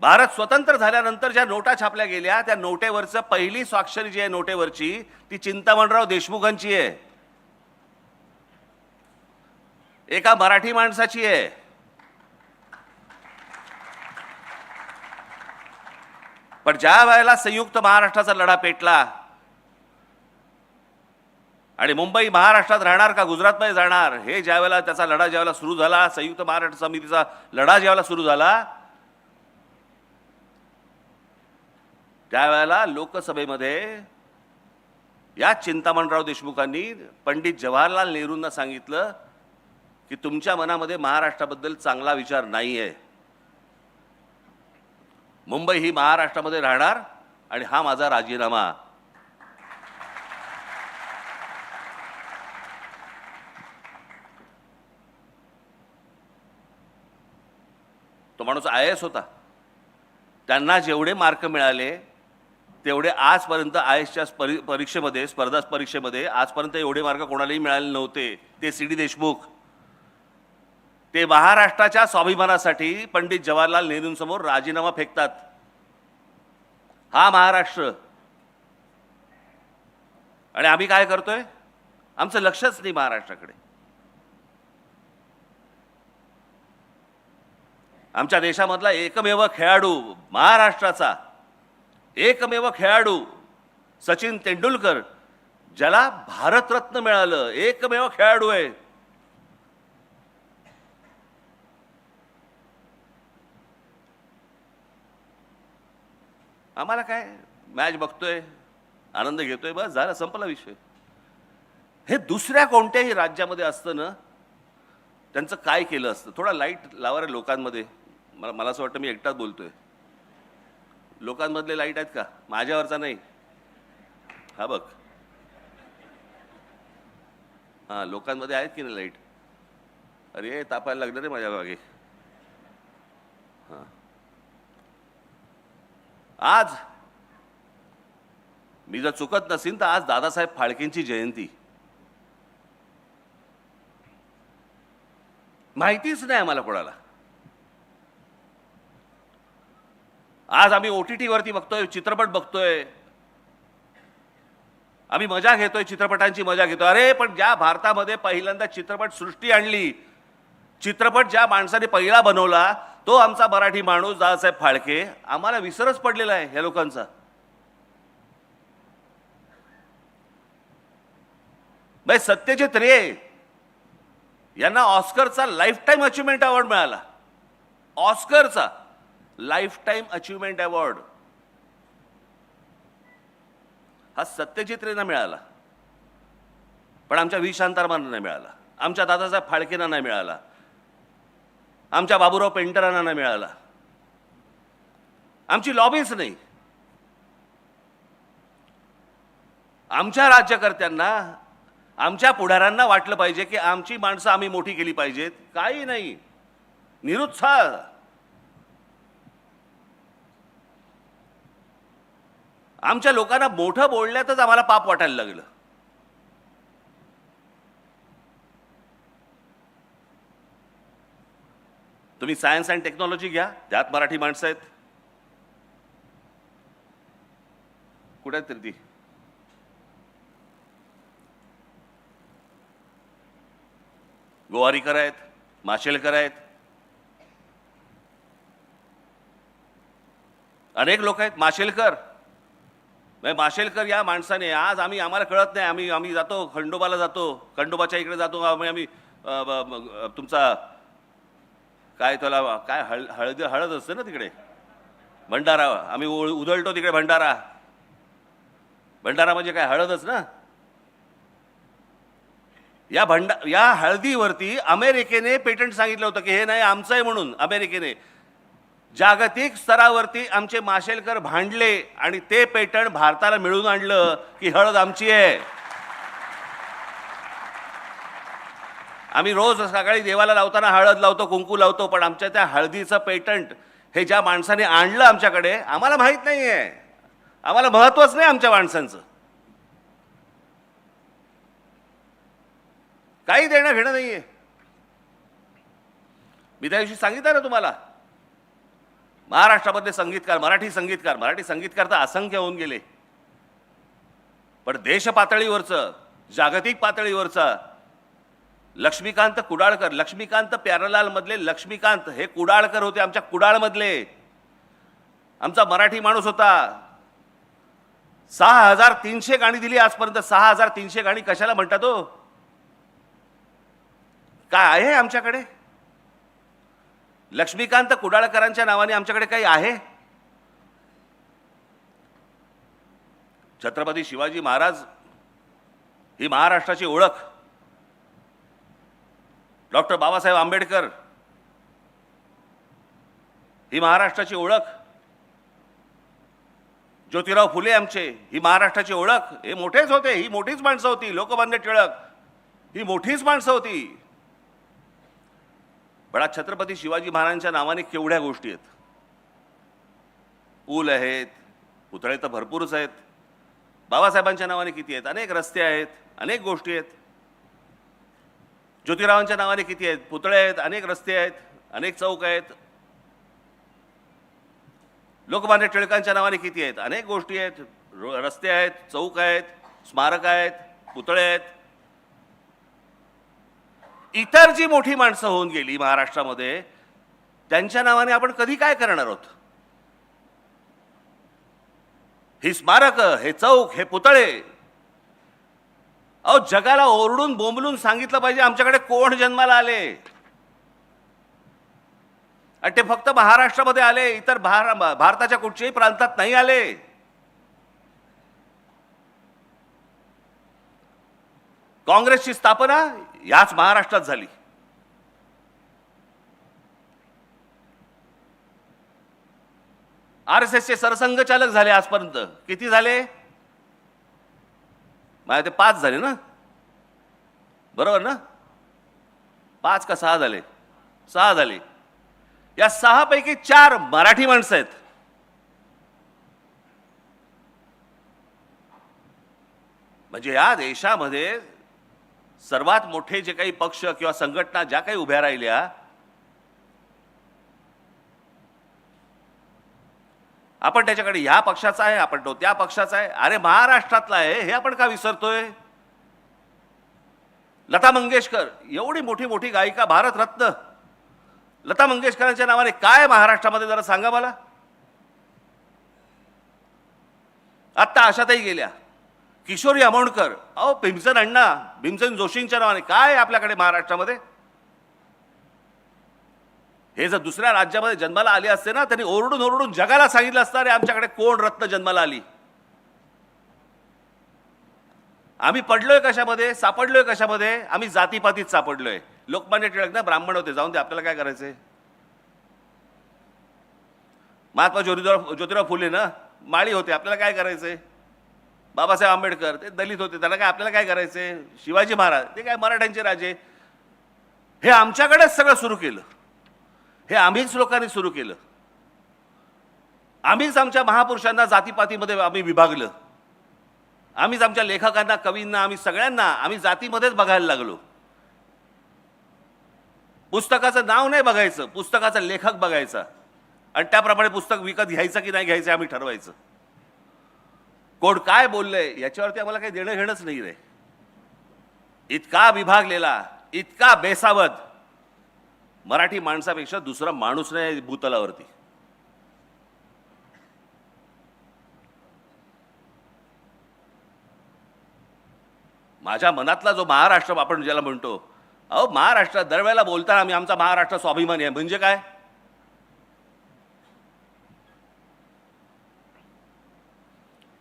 भारत स्वतंत्र झाल्यानंतर ज्या नोटा छापल्या गेल्या, त्या नोटेवरचं पहिली स्वाक्षरी जी आहे नोटेवरची, ती चिंतामणराव देशमुखांची आहे, एका मराठी माणसाची आहे. पण ज्या वेळेला संयुक्त महाराष्ट्राचा लढा पेटला आणि मुंबई महाराष्ट्रात राहणार का गुजरातमध्ये जाणार, हे ज्यावेळेला त्याचा लढा ज्यावेळेला सुरू झाला, संयुक्त महाराष्ट्र समितीचा लढा ज्यावेळेला सुरू झाला, त्यावेळेला लोकसभेमध्ये या चिंतामणराव देशमुखांनी पंडित जवाहरलाल नेहरूंना सांगितलं की तुमच्या मनामध्ये महाराष्ट्राबद्दल चांगला विचार नाहीये, मुंबई ही महाराष्ट्रामध्ये राहणार आणि हा माझा राजीनामा. तो माणूस IAS होता. त्यांना जेवढे मार्क मिळाले तेवढे आजपर्यंत IASच्या परीक्षेमध्ये, स्पर्धा परीक्षेमध्ये आजपर्यंत एवढे मार्क कोणालाही मिळाले नव्हते. ते CD देशमुख. ते महाराष्ट्राच्या स्वाभिमानासाठी पंडित जवाहरलाल नेहरूंसमोर राजीनामा फेकतात. हा महाराष्ट्र. आणि आम्ही काय करतोय? आमचं लक्षच नाही महाराष्ट्राकडे. आमच्या देशामधला एकमेव खेळाडू, महाराष्ट्राचा एकमेव खेळाडू सचिन तेंडुलकर, ज्याला भारतरत्न मिळालं, एकमेव खेळाडू आहे. आम्हाला काय, मॅच बघतोय, आनंद घेतोय, बस झालं, संपला विषय. हे दुसऱ्या कोणत्याही राज्यामध्ये असतं ना, त्यांचं काय केलं असतं. थोडा लाईट लावा रे लोकांमध्ये. मला असं वाटतं मी एकटाच बोलतोय. लोकांमधले लाईट आहेत का? माझ्यावरचा नाही. हा बघ, हां, लोकांमध्ये आहेत की नाही लाईट? अरे तापायला लागलं रे माझ्या मागे. हां, आज मी जर चुकत नसीन तर आज दादासाहेब फाळकेंची जयंती. माहितीच नाही आम्हाला कोणाला. आज आम्ही OTT वरती बघतोय, चित्रपट बघतोय, आम्ही मजा घेतोय, चित्रपटांची मजा घेतोय. अरे पण ज्या भारतामध्ये पहिल्यांदा चित्रपट सृष्टी आणली, चित्रपट ज्या माणसाने पहिला बनवला, तो आमचा मराठी माणूस दादासाहेब फाळके. आम्हाला विसरच पडलेला आहे ह्या लोकांचा. बाई सत्यजित रे यांना ऑस्करचा लाईफ टाईम अचिव्हमेंट अवॉर्ड मिळाला. ऑस्करचा लाईफ टाईम अचिव्हमेंट अवॉर्ड हा सत्यजित रेंना मिळाला, पण आमच्या व्ही शांतारामांना नाही मिळाला, आमच्या दादासाहेब फाळकेंना नाही मिळाला, आमच्या बाबूराव पेंटरांना नाही मिळाला. आमची लॉबीच नाही. आमच्या राज्यकर्त्यांना, आमच्या पुढाऱ्यांना वाटलं पाहिजे की आमची माणसं आम्ही मोठी केली पाहिजेत. काही नाही, निरुत्साह. आमच्या लोकांना मोठं बोलण्यातच आम्हाला पाप वाटायला लागलं. तुम्ही सायन्स अँड टेक्नॉलॉजी घ्या, त्यात मराठी माणसं आहेत. कुठे आहेत ती? गोवारीकर आहेत, माशेलकर आहेत, अनेक लोक आहेत. माशेलकर या माणसाने आज आम्हाला कळत नाही. आम्ही जातो खंडोबाला, जातो खंडोबाच्या इकडे जातो. आम्ही तुमचा काय त्याला काय हळद असते ना तिकडे, भंडारा. आम्ही उधळतो तिकडे भंडारा. भंडारा म्हणजे काय? हळदच ना. या हळदीवरती अमेरिकेने पेटंट सांगितलं होतं की हे नाही आमचं आहे म्हणून. अमेरिकेने जागतिक स्तरावरती आमचे माशेलकर भांडले आणि ते पेटंट भारताला मिळवून आणलं की हळद आमची आहे. आम्ही रोज सकाळी देवाला लावताना हळद लावतो, कुंकू लावतो, पण आमच्या त्या हळदीचं पेटंट हे ज्या माणसाने आणलं आमच्याकडे, आम्हाला माहित नाहीये. आम्हाला महत्वच नाही आमच्या माणसांचं. काही देणं घेणं नाहीये. मी त्या दिवशी सांगितलं ना तुम्हाला, महाराष्ट्रामधले संगीतकार, मराठी संगीतकार तर असंख्य होऊन गेले, पण देश पातळीवरचं, जागतिक पातळीवरचा लक्ष्मीकांत कुडाळकर, लक्ष्मीकांत प्यारलाल मधले लक्ष्मीकांत हे कुडाळकर होते. आमच्या कुडाळमधले आमचा मराठी माणूस होता. 6300 गाणी दिली आजपर्यंत. 6300 गाणी कशाला म्हणतात हो? काय आहे आमच्याकडे? लक्ष्मीकांत कुडाळकरांच्या नावाने आमच्याकडे काही आहे? छत्रपती शिवाजी महाराज ही महाराष्ट्राची ओळख. डॉक्टर बाबासाहेब आंबेडकर ही महाराष्ट्राची ओळख. ज्योतिराव फुले आमचे ही महाराष्ट्राची ओळख. हे मोठेच होते, ही मोठीच माणसं होती. लोकमान्य टिळक ही मोठीच माणसं होती. पण आज छत्रपती शिवाजी महाराजांच्या नावाने केवढ्या गोष्टी आहेत. पूल आहेत, पुतळे तर भरपूरच आहेत. बाबासाहेबांच्या नावाने किती आहेत, अनेक रस्ते आहेत, अनेक गोष्टी आहेत. ज्योतिरावांच्या नावाने किती आहेत, पुतळे आहेत, अनेक रस्ते आहेत, अनेक चौक आहेत. लोकमान्य टिळकांच्या नावाने किती आहेत, अनेक गोष्टी आहेत, रस्ते आहेत, चौक आहेत, स्मारक आहेत, पुतळे आहेत. इतर जी मोठी माणसं होऊन गेली महाराष्ट्रामध्ये त्यांच्या नावाने आपण कधी काय करणार आहोत. ही स्मारक, हे चौक, हे पुतळे, अहो जगाला ओरडून बोंबलून सांगितलं पाहिजे आमच्याकडे कोण जन्माला आले. आणि ते फक्त महाराष्ट्रामध्ये आले, इतर भारताच्या कुठच्याही प्रांतात नाही आले. काँग्रेसची स्थापना याच महाराष्ट्रात झाली. RSSचे सरसंघचालक झाले आजपर्यंत किती झाले, माझ्या ते 5 झाले ना, बरोबर ना, 5 का 6 झाले, 6 झाले. या 6 पैकी 4 मराठी माणसं आहेत. म्हणजे या देशामध्ये सर्वात मोठे जे काही पक्ष किंवा संघटना ज्या काही उभ्या राहिल्या, आपण त्याच्याकडे ह्या पक्षाचा आहे, आपण तो त्या पक्षाचा आहे. अरे महाराष्ट्रातला आहे हे आपण का विसरतोय. लता मंगेशकर एवढी मोठी मोठी गायिका, भारतरत्न लता मंगेशकरांच्या नावाने काय महाराष्ट्रामध्ये जरा सांगा मला. आत्ता आशाताई गेल्या, किशोरी आमोणकर, अहो भीमसेन अण्णा, भीमसेन जोशींच्या नावाने काय आपल्याकडे महाराष्ट्रामध्ये. हे जर दुसऱ्या राज्यामध्ये जन्माला आले असते ना, त्यांनी ओरडून ओरडून जगाला सांगितलं असतं रे आमच्याकडे कोण रत्न जन्माला आली. आम्ही पडलोय कशामध्ये, सापडलोय कशामध्ये, आम्ही जातीपातीत सापडलोय. लोकमान्य टिळक ना ब्राह्मण होते, जाऊन ते आपल्याला काय करायचंय. महात्मा ज्योतिराव फुले ना माळी होते, आपल्याला काय करायचंय. बाबासाहेब आंबेडकर ते दलित होते, त्यांना काय आपल्याला काय करायचंय. शिवाजी महाराज ते काय मराठ्यांचे राजे. हे आमच्याकडेच सगळं सुरू केलं, हे आम्हीच लोकांनी सुरू केलं. आम्हीच आमच्या महापुरुषांना जातीपातीमध्ये आम्ही विभागलं. आम्हीच आमच्या लेखकांना, कवींना, आम्ही सगळ्यांना आम्ही जातीमध्येच बघायला लागलो. पुस्तकाचं नाव नाही बघायचं, पुस्तकाचा लेखक बघायचा आणि त्याप्रमाणे पुस्तक विकत घ्यायचं की नाही घ्यायचं आम्ही ठरवायचं. कोण काय बोललंय याच्यावरती आम्हाला काही देणं घेणंच नाही रे. इतका विभागलेला, इतका बेसावध मराठी माणसापेक्षा दुसरा माणूस नाही भूतलावरती. माझ्या मनातला जो महाराष्ट्र आपण ज्याला म्हणतो, अहो महाराष्ट्र दरवेळेला बोलताना आम्ही आमचा महाराष्ट्र स्वाभिमानी आहे म्हणजे काय.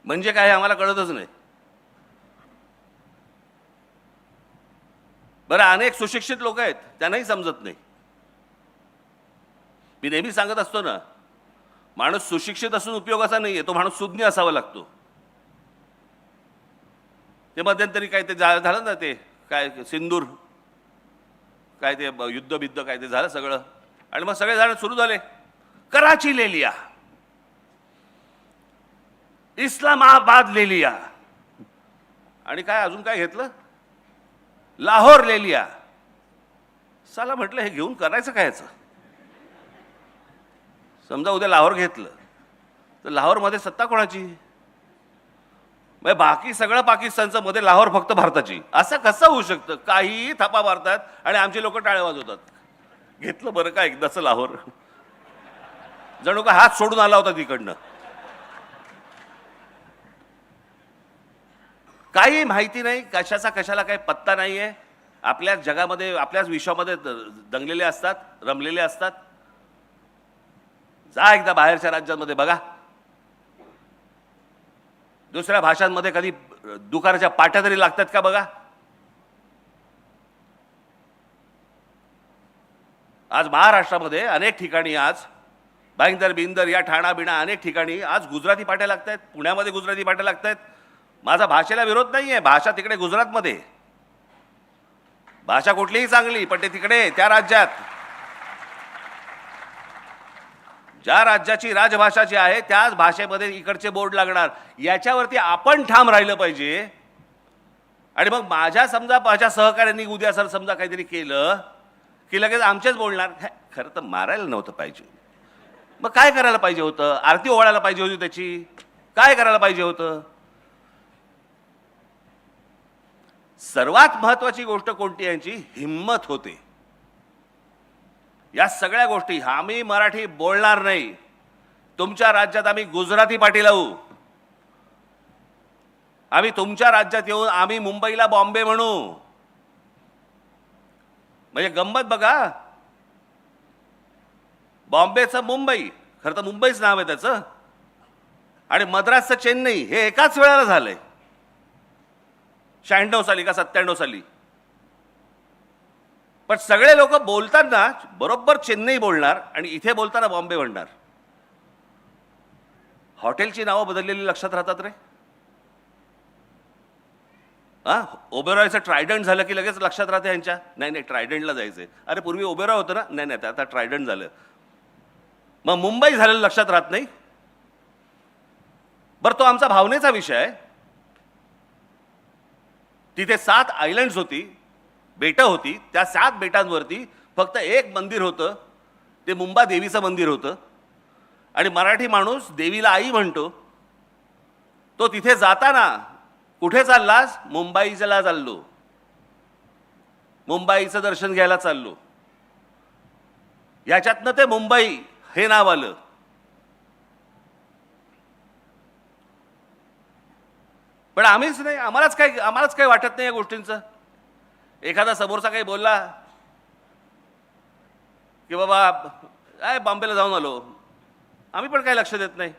म्हणजे काय हे आम्हाला कळतच नाही. बरं अनेक सुशिक्षित लोक आहेत त्यांनाही समजत नाही. मी नेहमी सांगत असतो ना, माणूस सुशिक्षित असून उपयोगाचा नाहीये, तो माणूस सुज्ञ असावा लागतो. ते मध्यंतरी काय ते झालं ना, ते काय सिंदूर काय ते युद्ध काय ते झालं सगळं, आणि मग सगळे जण सुरू झाले कराची ले लिया, इस्लामाबाद ले लिया, आणि काय अजून काय घेतलं, लाहोर ले लिया. साला म्हटलं हे घेऊन करायचं काय याचं. समजा उद्या लाहोर घेतलं तर लाहोरमध्ये सत्ता कोणाची. बाकी सगळं पाकिस्तानचं, मध्ये लाहोर फक्त भारताची. असं कसं होऊ शकतं. काही थापा मारतात आणि आमचे लोक टाळे वाजवतात. घेतलं बरं का एकदाच लाहोर, जणू का हात सोडून आला होता तिकडनं. काही माहिती नाही, कशाचा कशाला काही पत्ता नाहीये. आपल्याच जगामध्ये, आपल्याच विश्वामध्ये दंगलेले असतात, रमलेले असतात. जा एकदा बाहेरच्या राज्यांमध्ये बघा, दुसऱ्या भाषांमध्ये कधी दुकानाच्या पाट्या तरी लागतात का बघा. आज महाराष्ट्रामध्ये अनेक ठिकाणी, आज भाईंदर बिंदर या ठाणा बिणा अनेक ठिकाणी आज गुजराती पाट्या लागत आहेत. पुण्यामध्ये गुजराती पाट्या लागत आहेत. माझा भाषेला विरोध नाहीये, भाषा तिकडे गुजरातमध्ये, भाषा कुठलीही चांगली, पण ते तिकडे त्या राज्यात ज्या राज्याची राजभाषा जी आहे त्याच भाषेमध्ये इकडचे बोर्ड लागणार, याच्यावरती आपण ठाम राहिलं पाहिजे. आणि मग माझ्या सहकाऱ्यांनी उद्या समजा काहीतरी केलं की लगेच आमचेच बोलणार. खरं तर मारायला नव्हतं पाहिजे. मग काय करायला पाहिजे होतं? आरती ओवाळायला पाहिजे होती त्याची. काय करायला पाहिजे होतं? सर्वात महत्वाची गोष्ट कोणती? यांची हिम्मत होते. या सगळ्या गोष्टी, आम्ही मराठी बोलणार नाही, तुमच्या राज्यात आम्ही गुजराती पाटी लावू, आम्ही तुमच्या राज्यात येऊन आम्ही मुंबईला बॉम्बे म्हणू. म्हणजे गंमत बघा, बॉम्बेचं मुंबई, खरं तर मुंबईच नाव आहे त्याचं, आणि मद्रासचं चेन्नई हे एकाच वेळेला झालंय. 96 साली का 97 साली. पण सगळे लोक बोलताना बरोबर चेन्नई बोलणार आणि इथे बोलताना बॉम्बे म्हणणार. हॉटेलची नावं बदललेली लक्षात राहतात रे. ओबेरॉयचं ट्रायडंट झालं की लगेच लक्षात राहते यांच्या. नाही ट्रायडंटला जायचंय. अरे पूर्वी ओबेरॉय होतं ना. नाही आता ट्रायडंट झालं. मग मुंबई झालेलं लक्षात राहत नाही. बरं, तो आमचा भावनेचा विषय आहे. तिथे 7 आयलंड्स होती, बेटं होती. त्या 7 बेटांवरती फक्त एक मंदिर होतं, ते मुंबा देवीचं मंदिर होतं. आणि मराठी माणूस देवीला आई म्हणतो. तो तिथे जाताना कुठे चाललास? मुंबईला चाललो, मुंबईचं दर्शन घ्यायला चाललो. याच्यातनं ते मुंबई हे नाव आलं. पण आम्हीच नाही, आम्हालाच काही वाटत नाही या गोष्टींचं. एखादा समोरचा काही बोलला की बाबा काय बॉम्बेला जाऊन आलो, आम्ही पण काही लक्ष देत नाही.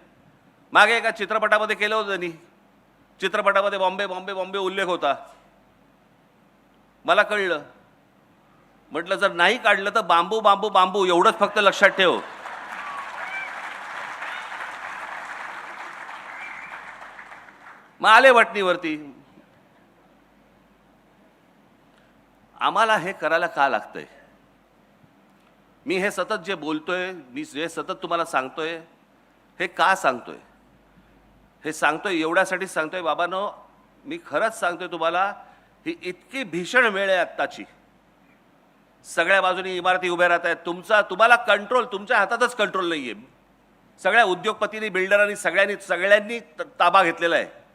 मागे एका चित्रपटामध्ये केलं होतं त्यांनी. चित्रपटामध्ये बॉम्बे बॉम्बे बॉम्बे उल्लेख होता. मला कळलं. म्हटलं जर नाही काढलं तर बांबू बांबू बांबू एवढंच फक्त लक्षात ठेव. मग आले वटणीवरती. आम्हाला हे करायला का लागतंय? मी हे सतत जे बोलतोय, मी जे सतत तुम्हाला सांगतोय, हे का सांगतोय? हे सांगतोय एवढ्यासाठी सांगतोय बाबांनो, मी खरंच सांगतोय तुम्हाला, ही इतकी भीषण वेळ आहे आत्ताची. सगळ्या बाजूनी इमारती उभ्या राहत आहेत. तुम्हाला कंट्रोल, तुमच्या हातातच कंट्रोल नाहीये. सगळ्या उद्योगपतींनी, बिल्डरांनी, सगळ्यांनी ताबा घेतलेला आहे.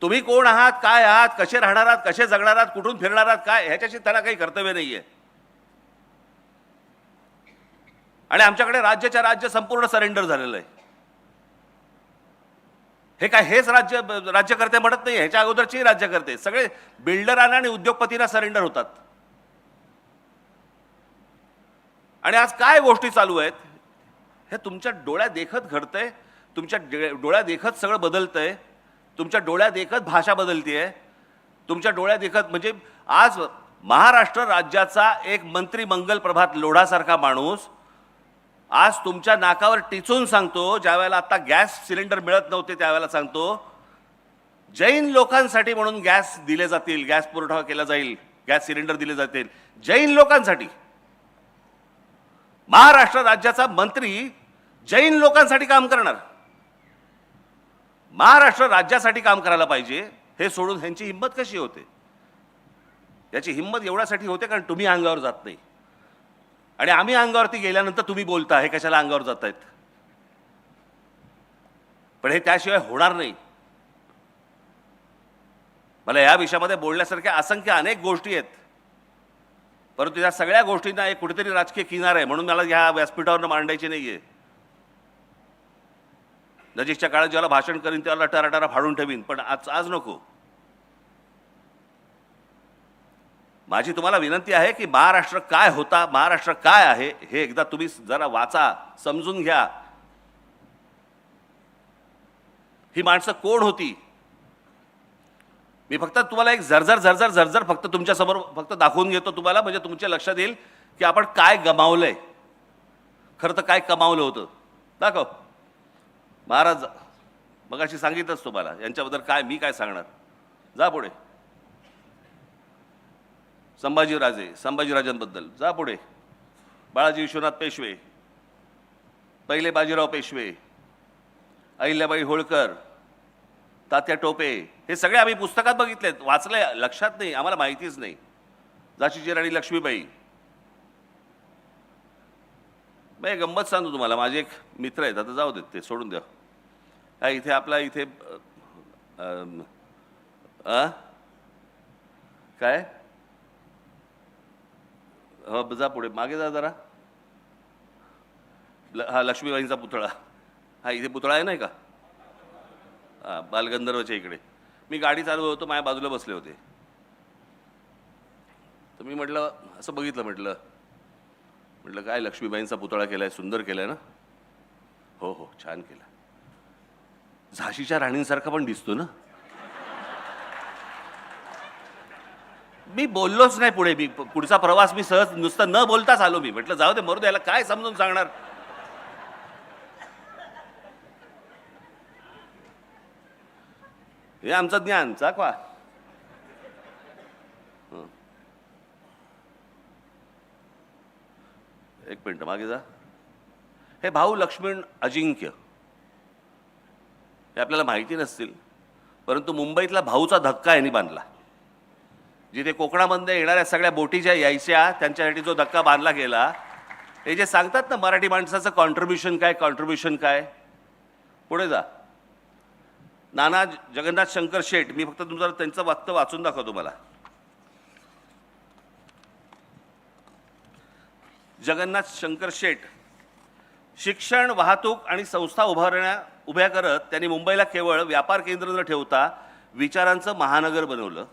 तुम्ही कोण आहात, काय आहात, कसे राहणार आहात, कसे जगणार आहात, कुठून फिरणार आहात, काय, ह्याच्याशी त्यांना काही कर्तव्य नाहीये. आणि आमच्याकडे राज्याच्या राज्य संपूर्ण सरेंडर झालेलं आहे. हे काय हेच राज्यकर्ते म्हणत नाही, ह्याच्या अगोदरची राज्यकर्ते सगळे बिल्डरांना आणि उद्योगपतींना सरेंडर होतात. आणि आज काय गोष्टी चालू आहेत हे तुमच्या डोळ्यात देखत घडतंय. तुमच्या डोळ्यात देखत सगळं बदलतंय. तुमच्या डोळ्यात देखत भाषा बदलतीये. तुमच्या डोळ्यात देखत, म्हणजे आज महाराष्ट्र राज्याचा एक मंत्री मंगल प्रभात लोढासारखा माणूस आज तुमच्या नाकावर टिचून सांगतो, ज्या वेळेला आता गॅस सिलेंडर मिळत नव्हते त्यावेळेला सांगतो, जैन लोकांसाठी म्हणून गॅस दिले जातील, गॅस पुरवठा केला जाईल, गॅस सिलेंडर दिले जातील जैन लोकांसाठी. महाराष्ट्र राज्याचा मंत्री जैन लोकांसाठी काम करणार. महाराष्ट्र राज्यासाठी काम करायला पाहिजे हे सोडून ह्यांची हिंमत कशी होते? याची हिंमत एवढ्यासाठी होते कारण तुम्ही अंगावर जात नाही. आणि आम्ही अंगावरती गेल्यानंतर तुम्ही बोलता हे कशाला अंगावर जात आहेत. पण हे त्याशिवाय होणार नाही. मला या विषयामध्ये बोलण्यासारख्या असंख्य अनेक गोष्टी आहेत, परंतु या सगळ्या गोष्टींना एक कुठेतरी राजकीय किनार आहे म्हणून मला ह्या व्यासपीठावर मांडायची नाहीये. नजीकच्या काळात ज्याला भाषण करीन त्याला टराटरा फाडून ठेवीन, पण आज नको. माझी तुम्हाला विनंती आहे की महाराष्ट्र काय होता, महाराष्ट्र काय आहे हे एकदा तुम्ही जरा वाचा, समजून घ्या. ही माणसं कोण होती? मी फक्त तुम्हाला एक झरझर फक्त तुमच्या समोर फक्त दाखवून घेतो तुम्हाला, म्हणजे तुमच्या लक्षात येईल की आपण काय गमावलंय, खरं तर काय कमावलं होतं. दाखव. महाराज मगाशी सांगितलंच तुम्हाला यांच्याबद्दल काय, मी काय सांगणार. जा पुढे. संभाजीराजांबद्दल जा पुढे. बाळाजी विश्वनाथ पेशवे, पहिले बाजीराव पेशवे, अहिल्याबाई होळकर, तात्या टोपे, हे सगळे आम्ही पुस्तकात बघितलेत, वाचले, लक्षात नाही, आम्हाला माहितीच नाही. झाशीची राणी लक्ष्मीबाई. मी एक गंमत सांगतो तुम्हाला. माझे एक मित्र आहेत, आता जाऊ देत, ते सोडून द्या. हा इथे आपला इथे काय हो, जा पुढे, मागे जा जरा. हा लक्ष्मीबाईंचा पुतळा. हा इथे पुतळा आहे नाही का? हा, बालगंधर्वच्या इकडे. मी गाडी चालवत होतो, माझ्या बाजूला बसले होते. तर मी म्हटलं, असं बघितलं, म्हटलं काय लक्ष्मीबाईंचा पुतळा केलाय, सुंदर केलाय ना? हो हो, छान केला. झाशीच्या राणींसारखा पण दिसतो ना? मी बोललोच नाही पुढे. मी पुढचा प्रवास मी सहज नुसतं न बोलताच आलो. मी म्हटलं जाऊ दे, मरू द्यायला काय समजून सांगणार. हे आमचं ज्ञान चाकवा. एक मिनिट मागे जा. हे भाऊ लक्ष्मण अजिंक्य हे आपल्याला माहिती नसतील, परंतु मुंबईतला भाऊचा धक्का यांनी बांधला. जिथे कोकणामध्ये येणाऱ्या सगळ्या बोटी ज्या यायच्या त्यांच्यासाठी जो धक्का बांधला गेला. हे जे सांगतात ना मराठी माणसाचं कॉन्ट्रीब्युशन काय, पुढे जा. नाना जगन्नाथ शंकर शेठ. मी फक्त तुमचं त्यांचं वक्तव्य वाचून दाखवतो मला. जगन्नाथ शंकर शेठ. शिक्षण, वाहतूक आणि संस्था उभ्या करत त्यांनी मुंबईला केवळ व्यापार केंद्र न ठेवता विचारांचं महानगर बनवलं.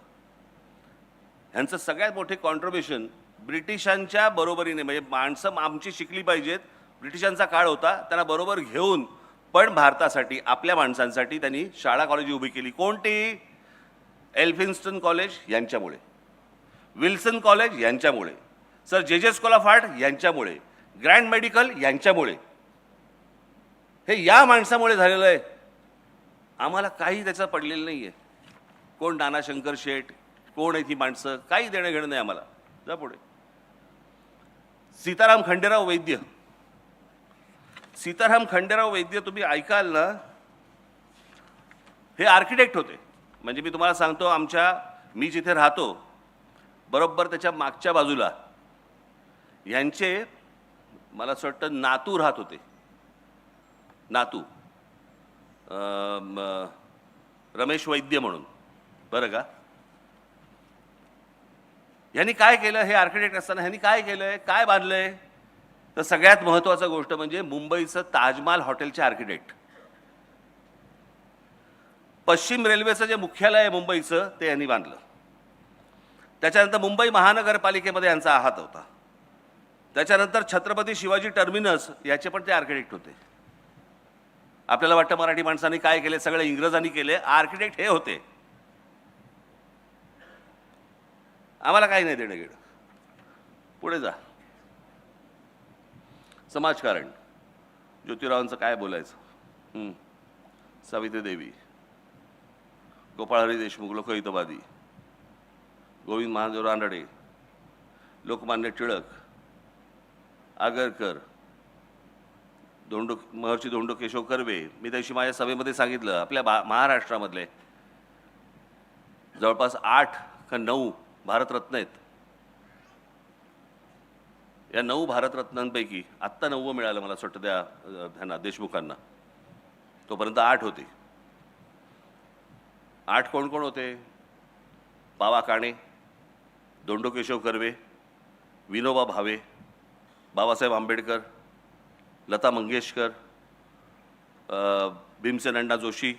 यांचं सगळ्यात मोठे कॉन्ट्रीब्युशन ब्रिटिशांच्या बरोबरीने, म्हणजे माणसं आमची शिकली पाहिजेत, ब्रिटिशांचा काळ होता, त्यांना बरोबर घेऊन पण भारतासाठी, आपल्या माणसांसाठी त्यांनी शाळा कॉलेज उभी केली. कोणती? एल्फिन्स्टन कॉलेज यांच्यामुळे, विल्सन कॉलेज यांच्यामुळे, सर जे स्कूल ऑफ आर्ट यांच्यामुळे, ग्रँड मेडिकल यांच्यामुळे. हे या माणसामुळे झालेलं आहे. आम्हाला काही त्याचं पडलेलं नाही आहे. कोण नाना शंकर शेठ, कोण आहे ती माणसं, काही देणं घेणं नाही आम्हाला. जा पुढे. सीताराम खंडेराव वैद्य. सीताराम खंडेराव वैद्य तुम्ही ऐकाल ना, हे आर्किटेक्ट होते. म्हणजे मी तुम्हाला सांगतो, मी जिथे राहतो बरोबर त्याच्या मागच्या बाजूला यांचे मला असं वाटतं नातू राहत होते. नातू रमेश वैद्य म्हणून, बरं का. ह्यांनी काय केलं, हे आर्किटेक्ट असताना ह्यांनी काय केलंय, काय बांधलंय? तर सगळ्यात महत्त्वाची गोष्ट म्हणजे मुंबईचं ताजमहाल हॉटेलचे आर्किटेक्ट. पश्चिम रेल्वेचं जे मुख्यालय आहे मुंबईचं, ते यांनी बांधलं. त्याच्यानंतर मुंबई महानगरपालिकेमध्ये यांचा हात होता. त्याच्यानंतर छत्रपती शिवाजी टर्मिनस याचे पण ते आर्किटेक्ट होते. आपल्याला वाटतं मराठी माणसांनी काय केले, सगळे इंग्रजांनी केले. आर्किटेक्ट हे होते. आम्हाला काही नाही देणं घेणं. पुढे जा. समाजकारण. ज्योतिरावांचं काय बोलायचं. सावित्री देवी, गोपाळहरी देशमुख, लोकहितवादी, गोविंद महादेव रानडे, लोकमान्य टिळक, आगरकर, महर्षी धोंडो केशव कर्वे. मी त्याशी माझ्या सभेमध्ये सांगितलं, आपल्या महाराष्ट्रामधले जवळपास 8 का 9 भारतरत्न आहेत. या 9 भारतरत्नांपैकी आत्ता 9वं मिळालं मला असं वाटतं ह्यांना, देशमुखांना. तोपर्यंत 8 होते. 8 कोण कोण होते? बावा काणे, धोंडो केशव कर्वे, विनोबा भावे, बाबासाहेब आंबेडकर, लता मंगेशकर, भीमसेन अण्णा जोशी,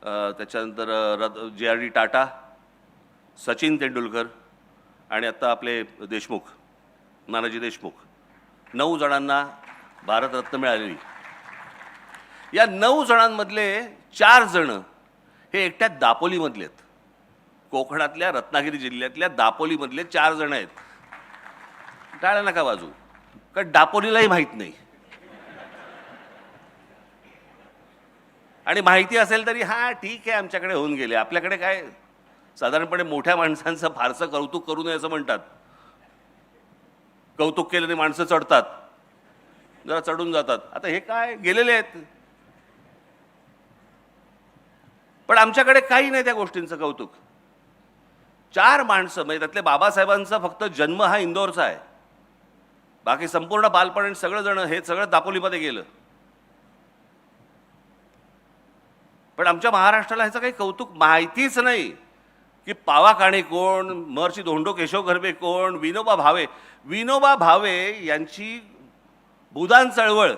त्याच्यानंतर JRD टाटा, सचिन तेंडुलकर आणि आत्ता आपले देशमुख, नानाजी देशमुख. 9 जणांना भारतरत्न मिळालेली. या 9 जणांमधले 4 जण हे एकट्या दापोलीमधले आहेत. कोकणातल्या रत्नागिरी जिल्ह्यातल्या दापोलीमधले 4 जण आहेत. टाळ्या नका बाजू, कारण दापोलीलाही माहीत नाही. आणि माहिती असेल तरी हा ठीक आहे, आमच्याकडे होऊन गेले. आपल्याकडे काय, साधारणपणे मोठ्या माणसांचं फारसं कौतुक करू नये असं म्हणतात. कौतुक केल्याने माणसं चढतात, जरा चढून जातात. आता हे काय गेलेले आहेत, पण आमच्याकडे काही नाही त्या गोष्टींचं कौतुक. 4 माणसं म्हणजे त्यातले बाबासाहेबांचा फक्त जन्म हा इंदोरचा आहे, बाकी संपूर्ण बालपण सगळं जण हे सगळं दापोलीमध्ये गेलं. पण आमच्या महाराष्ट्राला ह्याचं काही कौतुक माहितीच नाही की पावा काणे कोण, महर्षी धोंडो केशव कर्वे कोण, विनोबा भावे यांची भूदान चळवळ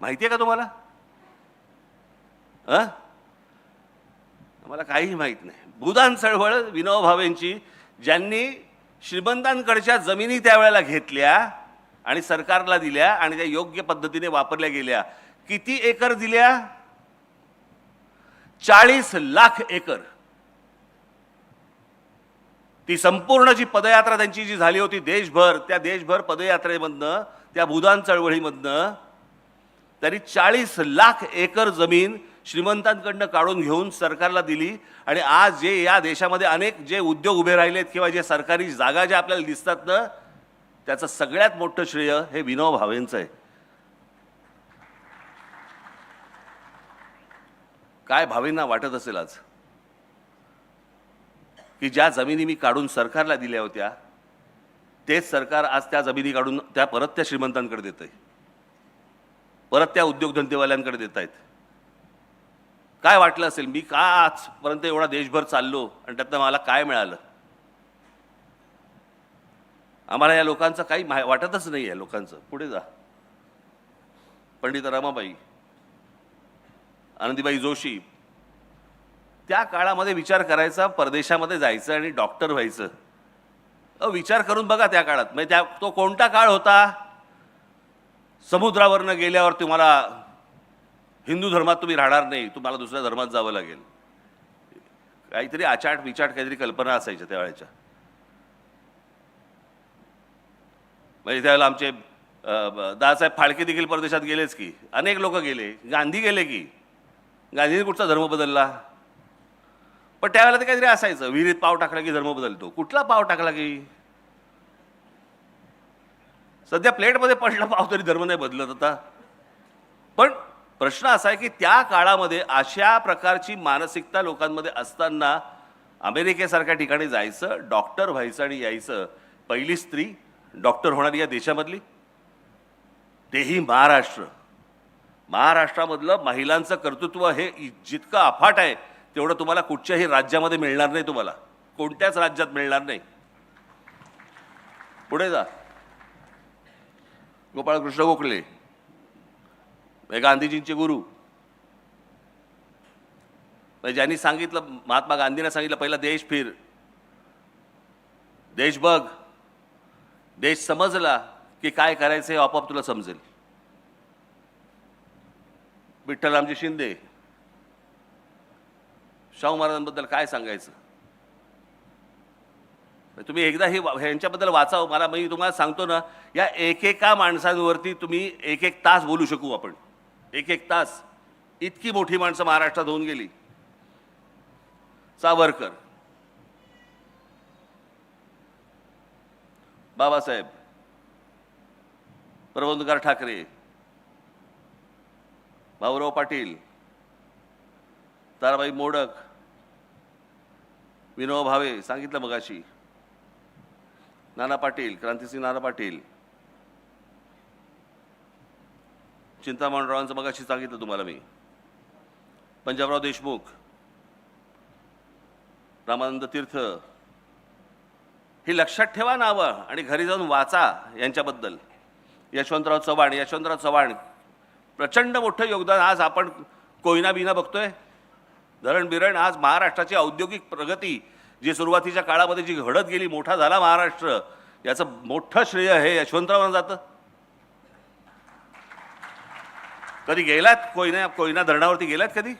माहिती आहे का तुम्हाला? आम्हाला काहीही माहित नाही. भूदान चळवळ विनोबा भावेंची, ज्यांनी श्रीमंतांकडच्या जमिनी त्यावेळेला घेतल्या आणि सरकारला दिल्या आणि त्या योग्य पद्धतीने वापरल्या गेल्या. किती एकर दिल्या? 40 लाख एकर. ती संपूर्ण जी पदयात्रा त्यांची जी झाली होती देशभर, त्या देशभर पदयात्रेमधनं, त्या भूदान चळवळीमधनं त्यांनी 40 लाख एकर जमीन श्रीमंतांकडनं काढून घेऊन सरकारला दिली. आणि आज जे या देशामध्ये अनेक जे उद्योग उभे राहिलेत किंवा जे सरकारी जागा ज्या आपल्याला दिसतात ना, त्याचं सगळ्यात मोठं श्रेय हे विनोबा भावेंचं आहे. काय भावेंना वाटत असेल आज की ज्या जमिनी मी काढून सरकारला दिल्या होत्या, तेच सरकार आज त्या जमिनी काढून त्या परत त्या श्रीमंतांकडे देतंय, परत त्या उद्योगधंदेवाल्यांकडे देत आहेत. काय वाटलं असेल, मी का आजपर्यंत एवढा देशभर चाललो आणि त्यातनं मला काय मिळालं? आम्हाला या लोकांचं काही वाटतच नाही आहे. लोकांचं पुढे जा. पंडित रमाबाई, आनंदीबाई जोशी, त्या काळामध्ये विचार करायचा, परदेशामध्ये जायचं आणि डॉक्टर व्हायचं. विचार करून बघा त्या काळात, म्हणजे तो कोणता काळ होता? समुद्रावरनं गेल्यावर तुम्हाला हिंदू धर्मात तुम्ही राहणार नाही, तुम्हाला दुसऱ्या धर्मात जावं लागेल. काहीतरी आचाट विचाट काहीतरी कल्पना असायच्या त्यावेळेच्या. म्हणजे त्यावेळेला आमचे दादासाहेब फाळके देखील परदेशात गेलेच की, अनेक लोक गेले, गांधी गेले की. गांधींनी कुठचा धर्म बदलला? पण त्यावेळेला ते काहीतरी असायचं, विहिरीत पाव टाकला की धर्म बदलतो. कुठला पाव टाकला की? सध्या प्लेटमध्ये पडला पाव तरी धर्म नाही बदलत होता. पण प्रश्न असा आहे की त्या काळामध्ये अशा प्रकारची मानसिकता लोकांमध्ये असताना अमेरिकेसारख्या ठिकाणी जायचं, डॉक्टर व्हायचं आणि यायचं. पहिली स्त्री डॉक्टर होणारी या देशामधली, तेही महाराष्ट्रामधलं महिलांचं कर्तृत्व हे जितकं अफाट आहे तेवढं तुम्हाला कुठच्याही राज्यामध्ये मिळणार नाही. तुम्हाला कोणत्याच राज्यात मिळणार नाही. पुढे जा. गोपाळकृष्ण गोखले, गांधीजींचे गुरु, ज्यांनी सांगितलं, महात्मा गांधींना सांगितलं, पहिला देश फिर, देश बघ, देश समजला की काय करायचं हे आपोआप तुला समजेल. विठ्ठलरामजी शिंदे, शाहू महाराजांबद्दल काय सांगायचं? तुम्ही एकदा ह्यांच्याबद्दल वाचावं. मला मी तुम्हाला सांगतो ना, या एकेका माणसांवरती तुम्ही एक तास बोलू शकू आपण. एक तास. इतकी मोठी माणसं महाराष्ट्रात होऊन गेली. सावरकर, बाबासाहेब, प्रबोधनकार ठाकरे, भाऊराव पाटील, ताराबाई मोडक, विनोबा भावे सांगितलं मगाशी, नाना पाटील, क्रांतिसिंह नाना पाटील, चिंतामणरावांचं मगाशी सांगितलं तुम्हाला मी, पंजाबराव देशमुख, रामानंद तीर्थ. ही लक्षात ठेवा नावं आणि घरी जाऊन वाचा यांच्याबद्दल. यशवंतराव चव्हाण प्रचंड मोठं योगदान. आज आपण कोयना बिना बघतोय, धरण बिरण. आज महाराष्ट्राची औद्योगिक प्रगती जी सुरुवातीच्या काळामध्ये जी घडत गेली, मोठा झाला महाराष्ट्र, याचं मोठं श्रेय हे यशवंतरावांना जातं. कधी गेलात कोयना धरणावरती गेलात? कधी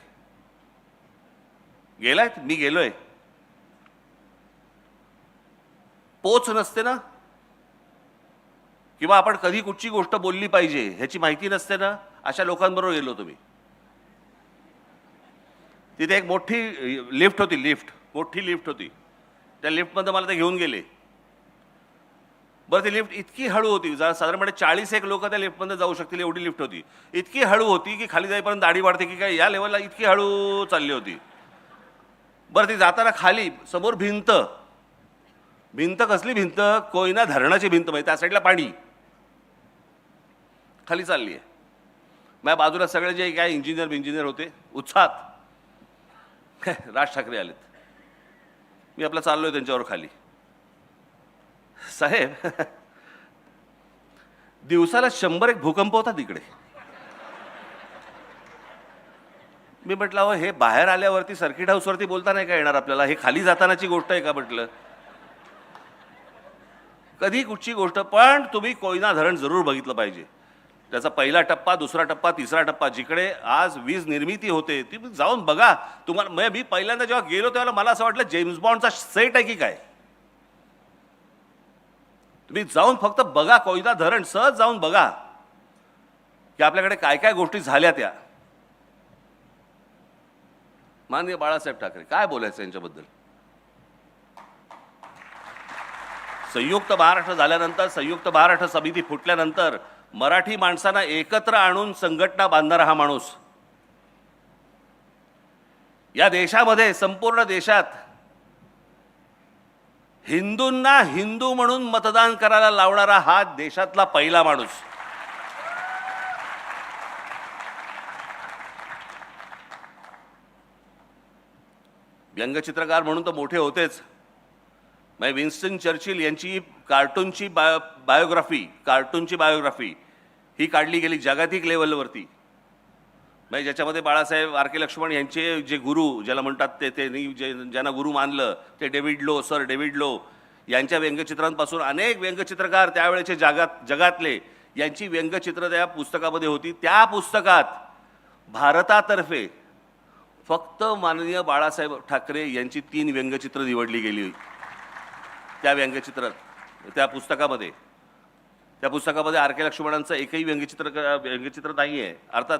गेलात? मी गेलोय. पोच नसते ना, किंवा आपण कधी कुठची गोष्ट बोलली पाहिजे ह्याची माहिती नसते ना, अशा लोकांबरोबर गेलो तुम्ही. तिथे एक मोठी लिफ्ट होती, मोठी लिफ्ट होती. त्या लिफ्टमध्ये मला ते घेऊन गेले. बरं ती लिफ्ट इतकी हळू होती, साधारणपणे 40 लोक त्या लिफ्टमध्ये जाऊ शकतील एवढी लिफ्ट होती. इतकी हळू होती की खाली जाईपर्यंत दाढी वाढते की काय, या लेवलला इतकी हळू चालली होती. बरं ती जाताना खाली समोर भिंत, भिंत कसली भिंत, कोयना धरणाची भिंत, म्हणजे त्या साईडला पाणी, खाली चालली आहे. माझ्या बाजूला सगळे जे काय इंजिनियर होते उत्साहात, राज ठाकरे आलेत. मी आपला चाललोय त्यांच्यावर खाली. साहेब दिवसाला 100 भूकंप होता तिकडे. मी म्हटलं अहो हे बाहेर आल्यावरती सर्किट हाऊसवरती बोलता नाही का येणार आपल्याला, हे खाली जातानाची गोष्ट आहे का म्हटलं. कधी कुठची गोष्ट, पण तुम्ही कोयना धरण जरूर बघितलं पाहिजे. त्याचा पहिला टप्पा, दुसरा टप्पा, तिसरा टप्पा, जिकडे आज वीज निर्मिती होते ती जाऊन बघा. तुम्हाला मी पहिल्यांदा जेव्हा गेलो तेव्हा मला असं वाटलं जेम्स बॉन्डचा सेट आहे की काय. तुम्ही जाऊन फक्त बघा, कोयना धरण सहज जाऊन बघा की आपल्याकडे काय काय गोष्टी झाल्या त्या. माननीय बाळासाहेब ठाकरे, काय बोलायचं यांच्याबद्दल. संयुक्त महाराष्ट्र झाल्यानंतर, संयुक्त महाराष्ट्र समिती फुटल्यानंतर मराठी माणसांना एकत्र आणून संघटना बांधणारा हा माणूस, या देशामध्ये, संपूर्ण देशात हिंदूंना हिंदू म्हणून मतदान करायला लावणारा हा देशातला पहिला माणूस. व्यंगचित्रकार म्हणून तर मोठे होतेच. विन्स्टन चर्चिल यांची कार्टूनची बायोग्राफी ही काढली गेली जागतिक लेवलवरती. ज्याच्यामध्ये बाळासाहेब आर के लक्ष्मण यांचे जे गुरु ज्याला म्हणतात ते ज्यांना गुरु मानलं ते सर डेव्हिड लो यांच्या व्यंगचित्रांपासून अनेक व्यंगचित्रकार त्यावेळेचे जगातले यांची व्यंगचित्र त्या पुस्तकामध्ये होती. त्या पुस्तकात भारतातर्फे फक्त माननीय बाळासाहेब ठाकरे यांची 3 व्यंगचित्र निवडली गेली त्या पुस्तकामध्ये. त्या पुस्तकामध्ये आर के लक्ष्मणांचं एकही व्यंगचित्र नाही आहे. अर्थात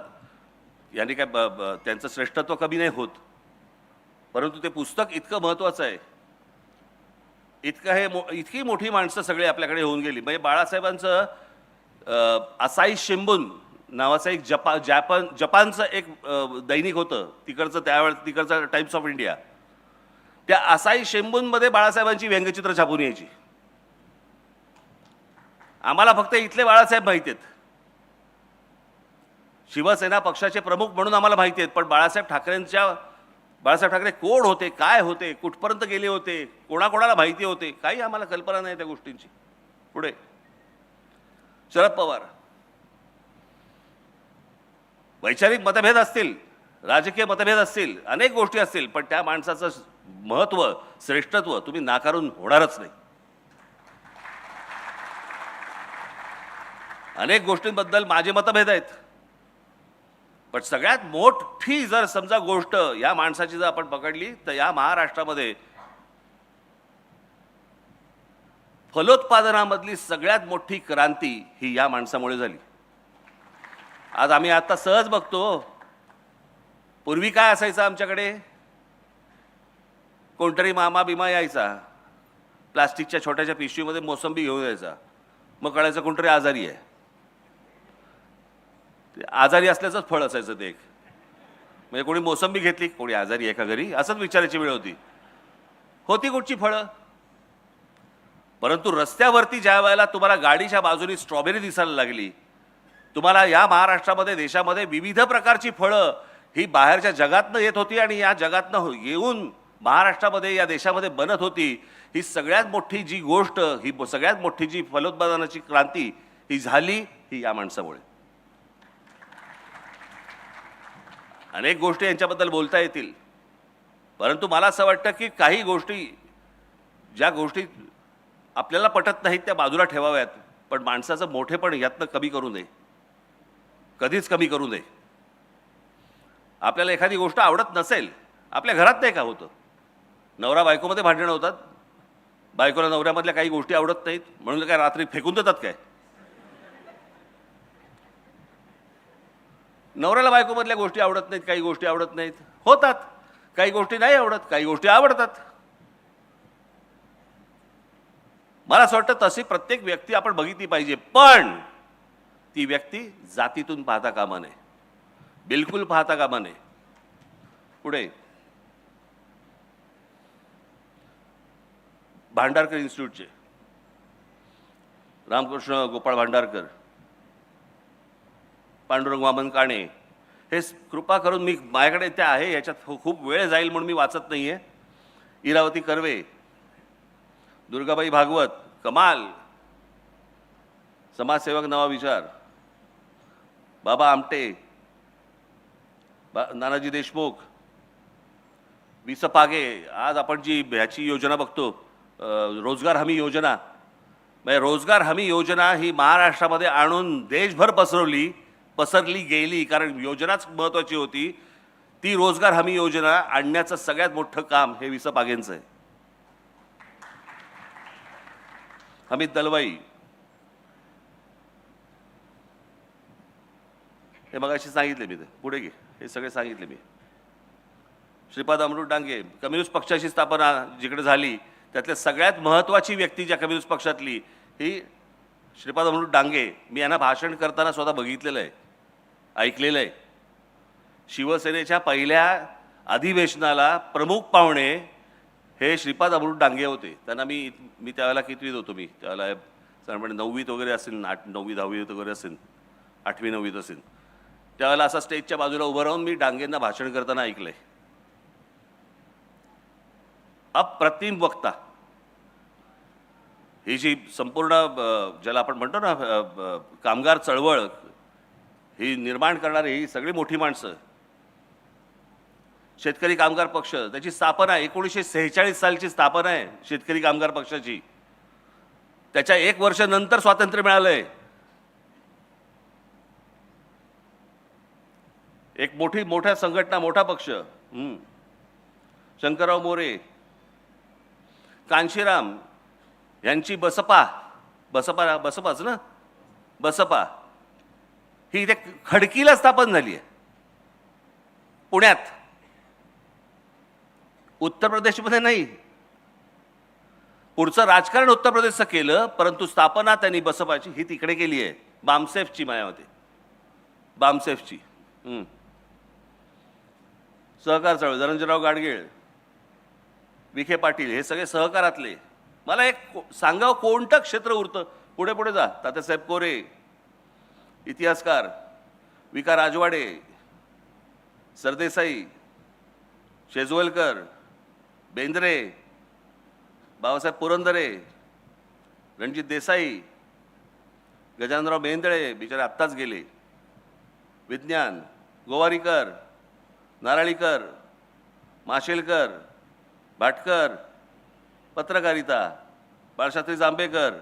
यांनी काय त्यांचं श्रेष्ठत्व कमी नाही होत, परंतु ते पुस्तक इतकं महत्त्वाचं आहे, इतकी मोठी माणसं सगळे आपल्याकडे होऊन गेली. बाळासाहेबांचं असाई शिंबून नावाचं एक जपानचं एक दैनिक होतं तिकडचं टाइम्स ऑफ इंडिया. त्या असाई शिंबूनमध्ये बाळासाहेबांची व्यंगचित्र छापून यायची. आम्हाला फक्त इथले बाळासाहेब माहिती आहेत, शिवसेना पक्षाचे प्रमुख म्हणून आम्हाला माहिती आहेत, पण बाळासाहेब ठाकरे कोण होते, काय होते, कुठपर्यंत गेले होते, कोणाकोणाला माहिती होते, काही आम्हाला कल्पना नाही त्या गोष्टींची. पुढे शरद पवार, वैचारिक मतभेद असतील, राजकीय मतभेद असतील, अनेक गोष्टी असतील, पण त्या माणसाचं महत्त्व, श्रेष्ठत्व तुम्ही नाकारून होणारच नाही. अनेक गोष्टींबद्दल माझे मतभेद आहेत, पण सगळ्यात मोठी जर समजा गोष्ट या माणसाची जर आपण पकडली तर या महाराष्ट्रामध्ये फलोत्पादनामधली सगळ्यात मोठी क्रांती ही या माणसामुळे झाली. आज आम्ही आता सहज बघतो, पूर्वी काय असायचं आमच्याकडे, कोणतरी मामा बिमा यायचा, प्लास्टिकच्या छोट्याच्या पिशवीमध्ये मोसंबी घेऊन यायचा, मग कळायचं कोणतरी आजारी आहे. आजारी असल्याचंच फळ असायचं ते एक, म्हणजे कोणी मोसंबी घेतली, कोणी आजारी आहे का घरी, असंच विचारायची वेळ होती कुठची फळं. परंतु रस्त्यावरती ज्या वेळेला तुम्हाला गाडीच्या बाजूनी स्ट्रॉबेरी दिसायला लागली, तुम्हाला या महाराष्ट्रामध्ये, देशामध्ये विविध प्रकारची फळं ही बाहेरच्या जगातनं येत होती आणि या जगातनं येऊन महाराष्ट्रामध्ये, या देशामध्ये बनत होती. ही सगळ्यात मोठी जी गोष्ट, ही सगळ्यात मोठी जी फलोत्पादनाची क्रांती ही झाली, ही या माणसामुळे. अनेक गोष्टी यांच्याबद्दल बोलता येतील, परंतु मला असं वाटतं की काही गोष्टी, ज्या गोष्टी आपल्याला पटत नाहीत त्या बाजूला ठेवाव्यात, पण माणसाचं मोठेपण यातनं कमी करू नये, कधीच कमी करू नये. आपल्याला एखादी गोष्ट आवडत नसेल, आपल्या घरात नाही का होतं, नवरा बायकोमध्ये भांडणं होतात, बायकोला नवऱ्यामधल्या काही गोष्टी आवडत नाहीत म्हणून काय रात्री फेकून देतात काय? नवऱ्याला बायकोमधल्या गोष्टी आवडत नाहीत, काही गोष्टी आवडत नाहीत, होतात. काही गोष्टी नाही आवडत, काही गोष्टी आवडतात. मला असं वाटतं तशी प्रत्येक व्यक्ती आपण बघितली पाहिजे, पण ती व्यक्ती जातीतून पाहता कामा नये, बिलकुल पाहता कामा नये. पुढे भांडारकर इन्स्टिट्यूटचे रामकृष्ण गोपाळ भांडारकर, पांडुरंग वामन काणे, हे कृपा करून, मी माझ्याकडे ते आहे, याच्यात खूप वेळ जाईल म्हणून मी वाचत नाही आहे. इरावती कर्वे, दुर्गाबाई भागवत, कमाल, समाजसेवक नवा विचार, बाबा आमटे, नानाजी देशमुख, विस पागे. आज आपण जी ह्याची योजना बघतो, रोजगार हमी योजना, म्हणजे रोजगार हमी योजना ही महाराष्ट्रामध्ये आणून देशभर पसरली गेली, कारण योजनाच महत्त्वाची होती. ती रोजगार हमी योजना आणण्याचं सगळ्यात मोठं काम हे विस पागेंचं आहे. अमित दलवाई, हे मगाशी सांगितले मी, ते पुढे घे, हे सगळे सांगितले मी. श्रीपाद अमृत डांगे, कम्युनिस्ट पक्षाची स्थापना जिकडे झाली त्यातल्या सगळ्यात महत्त्वाची व्यक्ती ज्या कम्युनिस्ट पक्षातली ही श्रीपाद अमृत डांगे. मी यांना भाषण करताना स्वतः बघितलेलं आहे, ऐकलेलं आहे. शिवसेनेच्या पहिल्या अधिवेशनाला प्रमुख पाहुणे हे श्रीपाद अमृत डांगे होते. त्यांना मी त्यावेळेला कितवीत होतो, मी त्यावेळेला साधारणपणे 9वीत वगैरे असेल, 9वी 10वीत वगैरे असेल, 8वी 9वीत असेल. त्यावेळेला असा स्टेजच्या बाजूला उभं राहून मी डांगेंना भाषण करताना ऐकलंय. अप्रतिम वक्ता. ही जी संपूर्ण ज्याला आपण म्हणतो ना कामगार चळवळ ही निर्माण करणारी ही सगळी मोठी माणसं. शेतकरी कामगार पक्ष, त्याची स्थापना 1946 सालची स्थापना आहे शेतकरी कामगार पक्षाची. त्याच्या 1 वर्ष नंतर स्वातंत्र्य मिळालंय. एक मोठ्या संघटना, मोठा पक्ष. शंकरराव मोरे, कांशीराम यांची बसपाच ना, बसपा ही इथे खडकीला स्थापन झाली आहे, पुण्यात, उत्तर प्रदेशमध्ये नाही. पुढचं राजकारण उत्तर प्रदेशचं केलं, परंतु स्थापना त्यांनी बसपाची ही तिकडे केली आहे, बामसेफची. मायावती बामसेफची. सहकार चळवळ, धनंजयराव गाडगीळ, विखे पाटील, हे सगळे सहकारातले. मला एक सांगावं कोणतं क्षेत्र उरतं. पुढे पुढे जा. तात्यासाहेब कोरे, इतिहासकार, विका राजवाडे, सरदेसाई, शेजवलकर, बेंद्रे, बाबासाहेब पुरंदरे, रणजित देसाई, गजाननराव मेहेंदळे, बिचारे आत्ताच गेले, विज्ञान, गोवारीकर, नाराळीकर, माशेलकर, भाटकर, पत्रकारिता, बाळशास्त्री जांभेकर,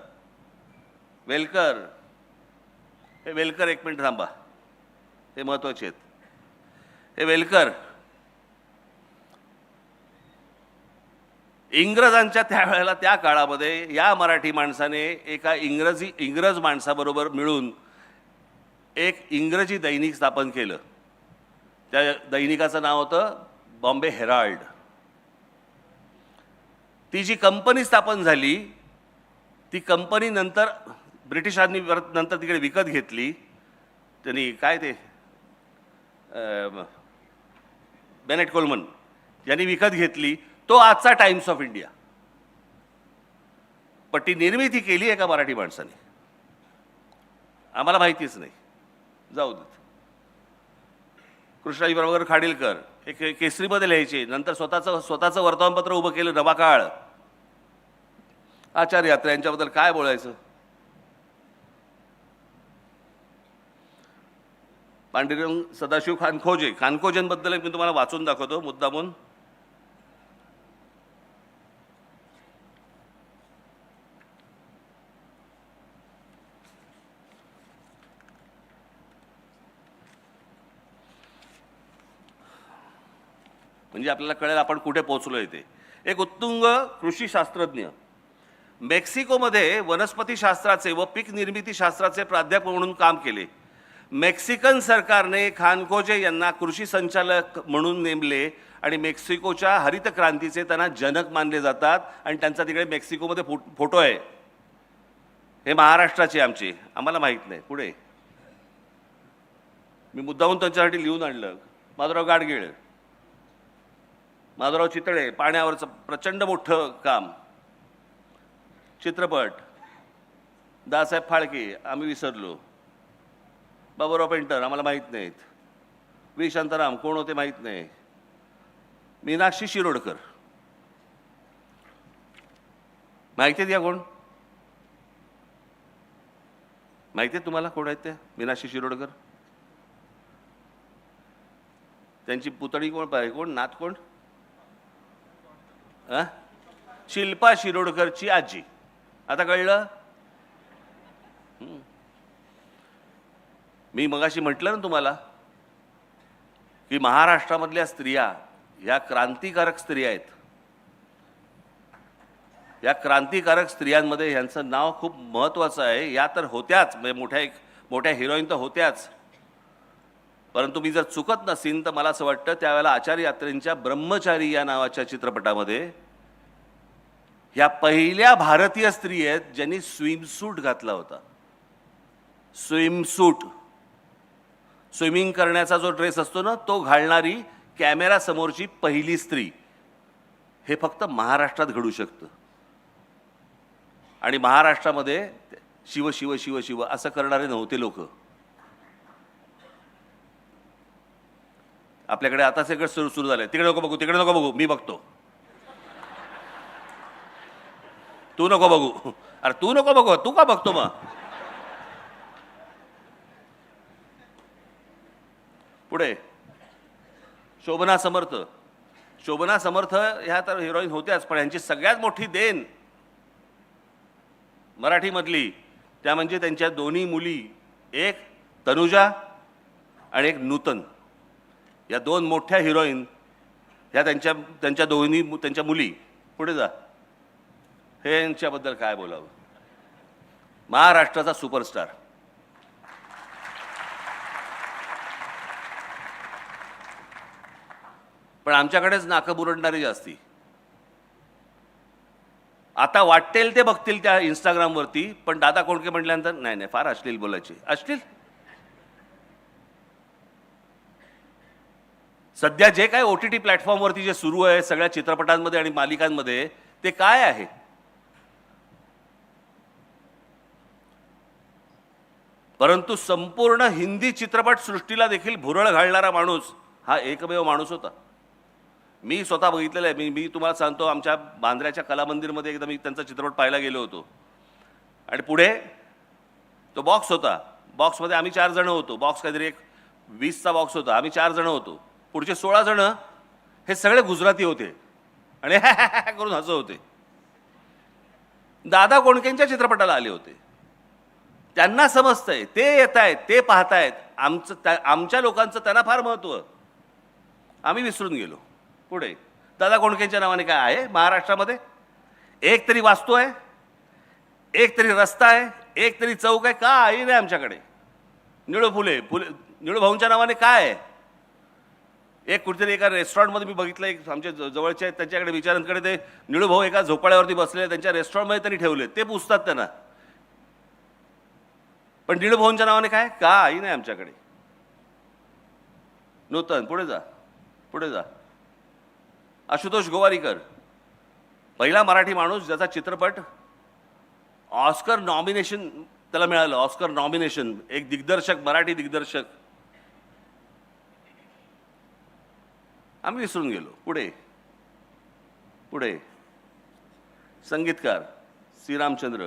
वेलकर. हे वेलकर, एक मिनिट थांबा, हे महत्त्वाचे आहेत. हे वेलकर इंग्रजांच्या त्यावेळेला, त्या काळामध्ये या मराठी माणसाने एका इंग्रज माणसाबरोबर मिळून एक इंग्रजी दैनिक स्थापन केलं. त्या दैनिकाचं नाव होतं बॉम्बे हेराल्ड. ती जी कंपनी स्थापन झाली, ती कंपनी नंतर ब्रिटिशांनी नंतर तिकडे विकत घेतली. त्यांनी काय ते बेनेट कोलमन यांनी विकत घेतली. तो आजचा टाइम्स ऑफ इंडिया. पण ती निर्मिती केली एका मराठी माणसाने. आम्हाला माहितीच नाही, जाऊ देत. कृष्णाजी प्रभाकर खाडीलकर हे केसरीमध्ये लिहायचे, नंतर स्वतःचं वर्तमानपत्र उभं केलं, नवाकाळ. आचार्य यात्रा यांच्याबद्दल काय बोलायचं. पांडुरंग सदाशिव खानखोजेंबद्दल मी तुम्हाला वाचून दाखवतो मुद्दामून. म्हणजे आपल्याला कळेल आपण कुठे पोहोचलोय ते. एक उत्तुंग कृषी शास्त्रज्ञ, मेक्सिकोमध्ये वनस्पती शास्त्राचे व पीक निर्मिती शास्त्राचे प्राध्यापक म्हणून काम केले. मेक्सिकन सरकारने खानखोजे यांना कृषी संचालक म्हणून नेमले आणि मेक्सिकोच्या हरित क्रांतीचे त्यांना जनक मानले जातात. आणि त्यांचा तिकडे मेक्सिकोमध्ये फोटो आहे. हे महाराष्ट्राचे आमचे, आम्हाला माहीत नाही. पुढे मी मुद्दाहून त्यांच्यासाठी लिहून आणलं. माधवराव गाडगीळ, माधवराव चितळे, पाण्यावरचं प्रचंड मोठं काम. चित्रपट दासाहेब फाळके आम्ही विसरलो. बाबूराव पेंटर आम्हाला माहीत नाहीत. व्ही शांताराम कोण होते माहीत नाही. मीनाक्षी शिरोडकर माहिती आहेत या कोण? माहिती आहे तुम्हाला कोण आहेत त्या? मीनाक्षी शिरोडकर. त्यांची पुतणी कोण पाहिजे? कोण नात कोण? शिल्पा शिरोडकरची आजी. आता कळलं? मी मगाशी म्हटलं ना तुम्हाला की महाराष्ट्रामधल्या स्त्रिया ह्या क्रांतिकारक स्त्रिया आहेत. या क्रांतिकारक स्त्रियांमध्ये ह्यांचं नाव खूप महत्त्वाचं आहे. या तर होत्याच, म्हणजे मोठ्या हिरोईन तर होत्याच, परंतु मी जर चुकत नसीन तर मला असं वाटतं त्यावेळेला आचार्य यात्रेंच्या ब्रह्मचारी या नावाच्या चित्रपटामध्ये ह्या पहिल्या भारतीय स्त्री आहेत ज्यांनी स्विमसूट घातला होता. स्विमसूट, स्विमिंग करण्याचा जो ड्रेस असतो ना तो घालणारी कॅमेरा समोरची पहिली स्त्री. हे फक्त महाराष्ट्रात घडू शकतं. आणि महाराष्ट्रामध्ये शिव शिव शिव शिव असं करणारे नव्हते लोक. आपल्याकडे आता सगळं सुरू झालंय. तिकडे नको बघू, तिकडे नको बघू, मी बघतो. तू नको बघू. अरे तू नको बघू, तू का बघतो मग? पुढे शोभना समर्थ. शोभना समर्थ ह्या तर हिरोईन होत्याच, पण यांची सगळ्यात मोठी देण मराठीमधली त्या म्हणजे त्यांच्या दोन्ही मुली, एक तनुजा आणि एक नूतन. या दोन मोठ्या हिरोईन ह्या त्यांच्या दोन्ही त्यांच्या मुली. पुढे जा. हे यांच्याबद्दल काय बोलावं? महाराष्ट्राचा सुपरस्टार. पण आमच्याकडेच नाकं बुरडणारी जास्ती. आता वाटेल ते बघतील त्या इंस्टाग्रामवरती, पण दादा कोंडके म्हटल्यानंतर नाही नाही फार अश्लील बोलायचे. अश्लील सध्या जे काय OTT प्लॅटफॉर्मवरती जे सुरू आहे सगळ्या चित्रपटांमध्ये आणि मालिकांमध्ये ते काय आहे? परंतु संपूर्ण हिंदी चित्रपट सृष्टीला देखील भुरळ घालणारा माणूस हा एकमेव माणूस होता. मी स्वतः बघितलेलं आहे. मी तुम्हाला सांगतो, आमच्या बांद्र्याच्या कला मंदिरमध्ये एकदा मी त्यांचा चित्रपट पाहायला गेलो होतो. आणि पुढे तो बॉक्स होता. बॉक्समध्ये आम्ही 4 जण होतो. बॉक्स काहीतरी एक 20चा बॉक्स होता. आम्ही 4 जण होतो. पुढचे 16 जण हे सगळे गुजराती होते आणि करून हसत होते. दादा कोंडकेंच्या चित्रपटाला आले होते. त्यांना समजतंय, ते येत आहेत, ते पाहतायत. आमच्या लोकांचं त्यांना फार महत्त्व. आम्ही विसरून गेलो. पुढे दादा कोंडकेंच्या नावाने काय आहे महाराष्ट्रामध्ये? एक तरी वास्तू आहे, एक तरी रस्ता आहे, एक तरी चौक आहे. काही नाही आमच्याकडे. निळू भाऊंच्या नावाने काय आहे? एक कुठेतरी एका रेस्टॉरंटमध्ये मी बघितलं, एक आमच्या जवळचे आहेत त्यांच्याकडे विचारांकडे ते निळू भाऊ एका झोपाळ्यावरती बसले, त्यांच्या रेस्टॉरंटमध्ये त्यांनी ठेवले. ते पुसतात त्यांना. पण निळू भाऊंच्या नावाने काय? काही नाही आमच्याकडे. नूतन. पुढे जा, पुढे जा. आशुतोष गोवारीकर, पहिला मराठी माणूस ज्याचा चित्रपट ऑस्कर नॉमिनेशन त्याला मिळालं. Oscar nomination. एक दिग्दर्शक, मराठी दिग्दर्शक. आम्ही विसरून गेलो. पुढे पुढे संगीतकार श्रीरामचंद्र,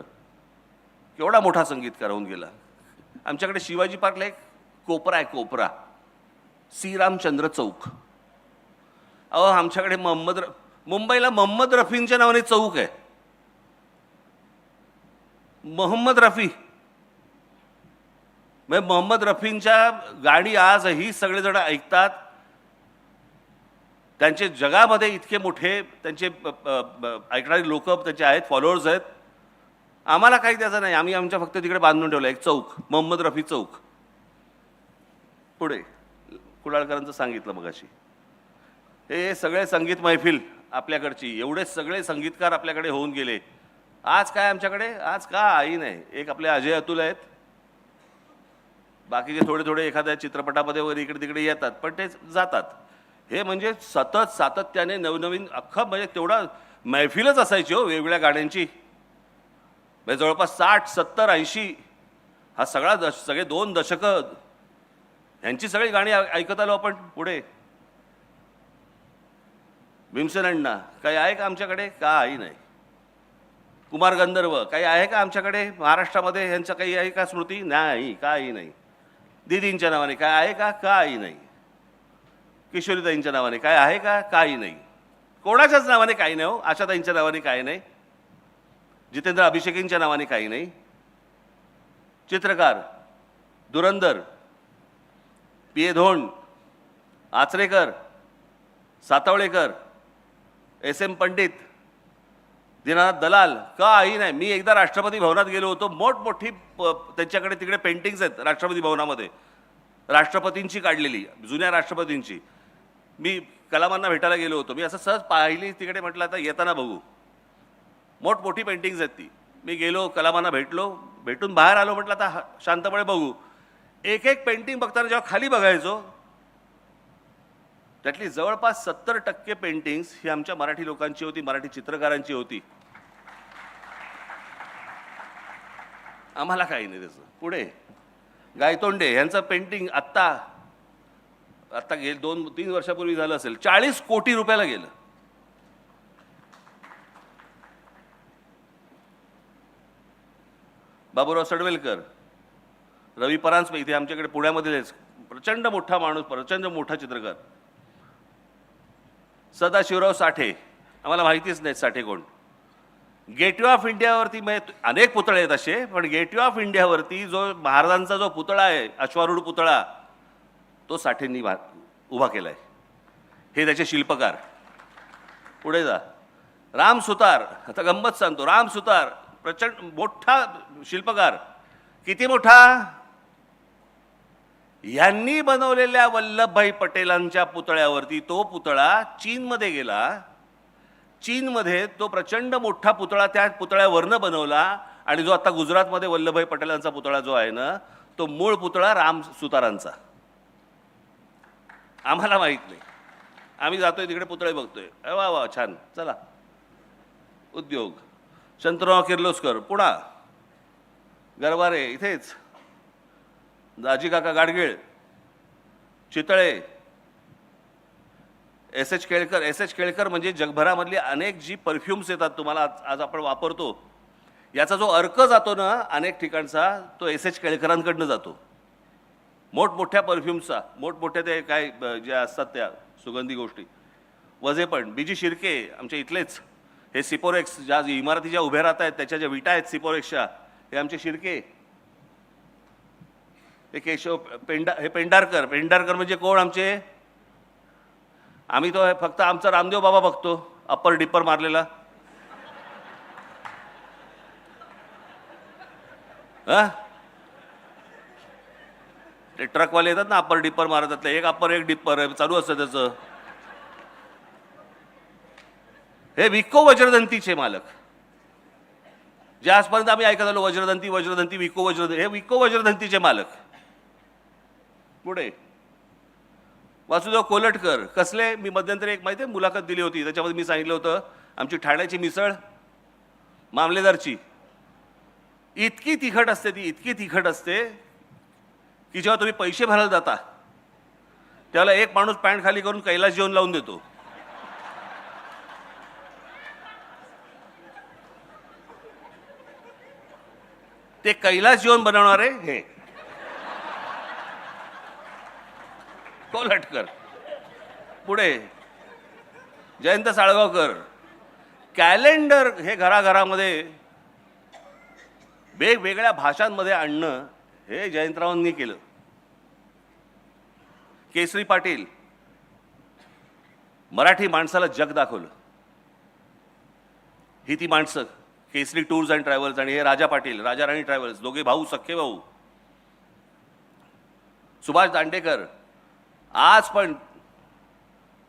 केवढा मोठा संगीतकार होऊन गेला. आमच्याकडे शिवाजी पार्कला एक कोपरा आहे, कोपरा, श्रीरामचंद्र चौक. अहो आमच्याकडे मुंबईला मोहम्मद रफींच्या नावाने चौक आहे. मोहम्मद रफी, म्हणजे मोहम्मद रफींच्या गाणी आजही सगळेजण ऐकतात. त्यांचे जगामध्ये इतके मोठे त्यांचे ऐकणारी लोक त्याचे आहेत, फॉलोअर्स आहेत. आम्हाला काही त्याचं नाही. आम्ही आमच्या फक्त तिकडे बांधून ठेवलं एक चौक, मोहम्मद रफी चौक. पुढे कुडाळकरांचं सांगितलं मगाशी. हे सगळे संगीत मैफिल आपल्याकडची, एवढे सगळे संगीतकार आपल्याकडे होऊन गेले. आज काय आमच्याकडे, आज काही नाही. एक आपले अजय अतुल आहेत, बाकीचे थोडे थोडे एखाद्या चित्रपटामध्ये वगैरे इकडे तिकडे येतात, पण ते जातात. हे म्हणजे सतत सातत्याने नवनवीन अख्खं म्हणजे तेवढा मैफिलच असायची हो वेगवेगळ्या गाण्यांची. म्हणजे जवळपास 60, 70, 80 हा सगळा सगळे 2 दशकं ह्यांची सगळी गाणी ऐकत आलो आपण पुढे. भीमसेन अण्णा काही आहे का आमच्याकडे, काही नाही. कुमार गंधर्व काही आहे का आमच्याकडे महाराष्ट्रामध्ये, ह्यांचं काही आहे का स्मृती, नाही, काही नाही. दीदींच्या नावाने काय आहे का, काही नाही. किशोरीताईंच्या नावाने काय आहे का, काही नाही. कोणाच्याच नावाने काही नाही हो. आशाताईंच्या नावाने काही नाही. जितेंद्र अभिषेकींच्या नावाने काही नाही. चित्रकार धुरंधर, पी ए धोंड, आचरेकर, सातवळेकर, एस एम पंडित, दीनानाथ दलाल, काही नाही. मी एकदा राष्ट्रपती भवनात गेलो होतो, मोठमोठी त्यांच्याकडे तिकडे पेंटिंग्स आहेत राष्ट्रपती भवनामध्ये, राष्ट्रपतींची काढलेली, जुन्या राष्ट्रपतींची. मी कलामांना भेटायला गेलो होतो, मी असं सहज पाहिली तिकडे, म्हटलं आता येताना बघू. मोठमोठी पेंटिंग्स आहेत ती. मी गेलो, कलामांना भेटलो, भेटून बाहेर आलो, म्हटलं आता शांतपणे बघू. एक एक पेंटिंग बघताना जेव्हा खाली बघायचो, त्यातली जवळपास 70% पेंटिंग्स ही आमच्या मराठी लोकांची होती, मराठी चित्रकारांची होती. आम्हाला काही नाही त्याचं. पुढे गायतोंडे यांचं पेंटिंग आत्ता गेलं 2-3 वर्षापूर्वी झालं असेल, 40 कोटी रुपयाला गेलं. बाबूराव सडवेलकर, रवी परांजपे इथे आमच्याकडे पुण्यामध्येच प्रचंड मोठा माणूस, प्रचंड मोठा चित्रकार. सदाशिवराव साठे, आम्हाला माहितीच नाही साठे कोण. गेटवे ऑफ इंडियावरती अनेक पुतळे आहेत असे, पण गेटवे ऑफ इंडियावरती जो महाराजांचा जो पुतळा आहे, अश्वारूढ पुतळा, तो साठेंनी उभा केलाय. हे त्याचे शिल्पकार. पुढे जा. राम सुतार, आता गंमत सांगतो, राम सुतार प्रचंड मोठा शिल्पकार. किती मोठा? यांनी बनवलेल्या वल्लभभाई पटेलांच्या पुतळ्यावरती तो पुतळा चीनमध्ये गेला. चीनमध्ये तो प्रचंड मोठा पुतळा त्या पुतळ्यावरनं बनवला, आणि जो आता गुजरातमध्ये वल्लभभाई पटेलांचा पुतळा जो आहे ना, तो मूळ पुतळा राम सुतारांचा. आम्हाला माहित नाही. आम्ही जातोय तिकडे पुतळे बघतोय, वा वा छान, चला. उद्योग. शंतराव किर्लोस्कर, पुणा. गरवारे इथेच. दाजी काका गाडगीळ, चितळे. एस एच केळकर म्हणजे जगभरामधली अनेक जी परफ्युम्स येतात तुम्हाला आज आपण वापरतो, याचा जो अर्क जातो ना अनेक ठिकाणचा, तो एस एच केळकरांकडनं जातो. मोठमोठ्या परफ्युम्सचा, मोठमोठ्या ते काय ज्या असतात त्या सुगंधी गोष्टी. वजेपण बीजी शिर्के आमच्या इथलेच. हे सिपोरेक्स ज्या इमारती ज्या उभ्या राहत आहेत त्याच्या ज्या विटा आहेत सिपोरेक्सच्या, हे आमचे शिर्के. हे केशव पेंढारकर म्हणजे कोण आमचे? आम्ही तो फक्त आमचा रामदेव बाबा बघतो, अप्पर डिपर मारलेला. ते ट्रकवाले येतात ना अप्पर डिपर मारतात, एक अप्पर एक डिपर चालू असतं त्याचं. हे विको वज्रदंतीचे मालक, जे आजपर्यंत आम्ही ऐकत आलो, वज्रदंती विको वज्रदंती, हे विको वज्रदंतीचे मालक. पुढे वासुदेव कोलटकर, कसले? मी मध्यंतरी एक माहिती आहे मुलाखत दिली होती, त्याच्यामध्ये मी सांगितलं होतं आमची ठाण्याची मिसळ मामलेदारची इतकी तिखट असते, ती इतकी तिखट असते की जेव्हा तुम्ही पैसे भरायला जाता त्याला एक माणूस पॅन्ट खाली करून कैलास जेवण लावून देतो. ते कैलास जेवण बनवणारे हे कोलटकर. पुढे जयंत साळगावकर, कॅलेंडर हे घराघरामध्ये वेगवेगळ्या भाषांमध्ये आणणं हे जयंतरावांनी केलं. केसरी पाटील, मराठी माणसाला जग दाखवलं. ही ती माणसं, केसरी टूर्स अँड ट्रॅव्हल्स, आणि हे राजा पाटील, राजा राणी ट्रॅव्हल्स, दोघे भाऊ, सख्खे भाऊ. सुभाष दांडेकर, आज पण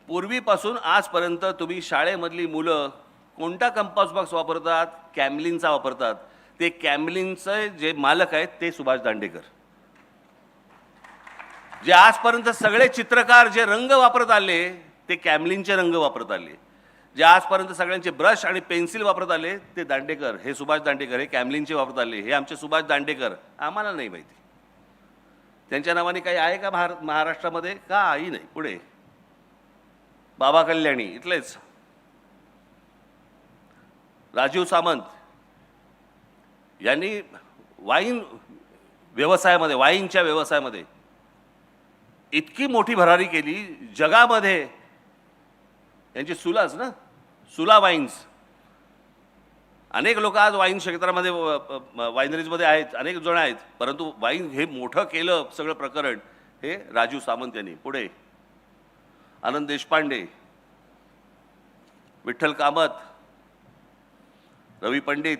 पूर्वीपासून आजपर्यंत तुम्ही शाळेमधली मुलं कोणता कंपास बॉक्स वापरतात? कॅमलिनचा वापरतात. ते कॅमलिनचे जे मालक आहेत ते सुभाष दांडेकर. जे आजपर्यंत सगळे चित्रकार जे रंग वापरत आले ते कॅमलिनचे रंग वापरत आले. जे आजपर्यंत सगळ्यांचे ब्रश आणि पेन्सिल वापरत आले ते दांडेकर, हे सुभाष दांडेकर, हे कॅमलिनचे वापरत आले, हे आमचे सुभाष दांडेकर. आम्हाला नाही माहिती त्यांच्या नावाने काही आहे का महाराष्ट्रामध्ये? काही नाही. पुढे बाबा कल्याणी इथलेच राजीव सामंत यांनी वाईन व्यवसायामध्ये, वाईनच्या व्यवसायामध्ये इतकी मोठी भरारी केली जगामध्ये. यांची सुलाच ना, सुला वाईन्स. अनेक लोक आज वाईन क्षेत्रामध्ये, वाईनरीजमध्ये आहेत, अनेक जण आहेत, परंतु वाईन हे मोठं केलं सगळं प्रकरण हे राजीव सामंत यांनी. पुढे आनंद देशपांडे, विठ्ठल कामत, रवी पंडित,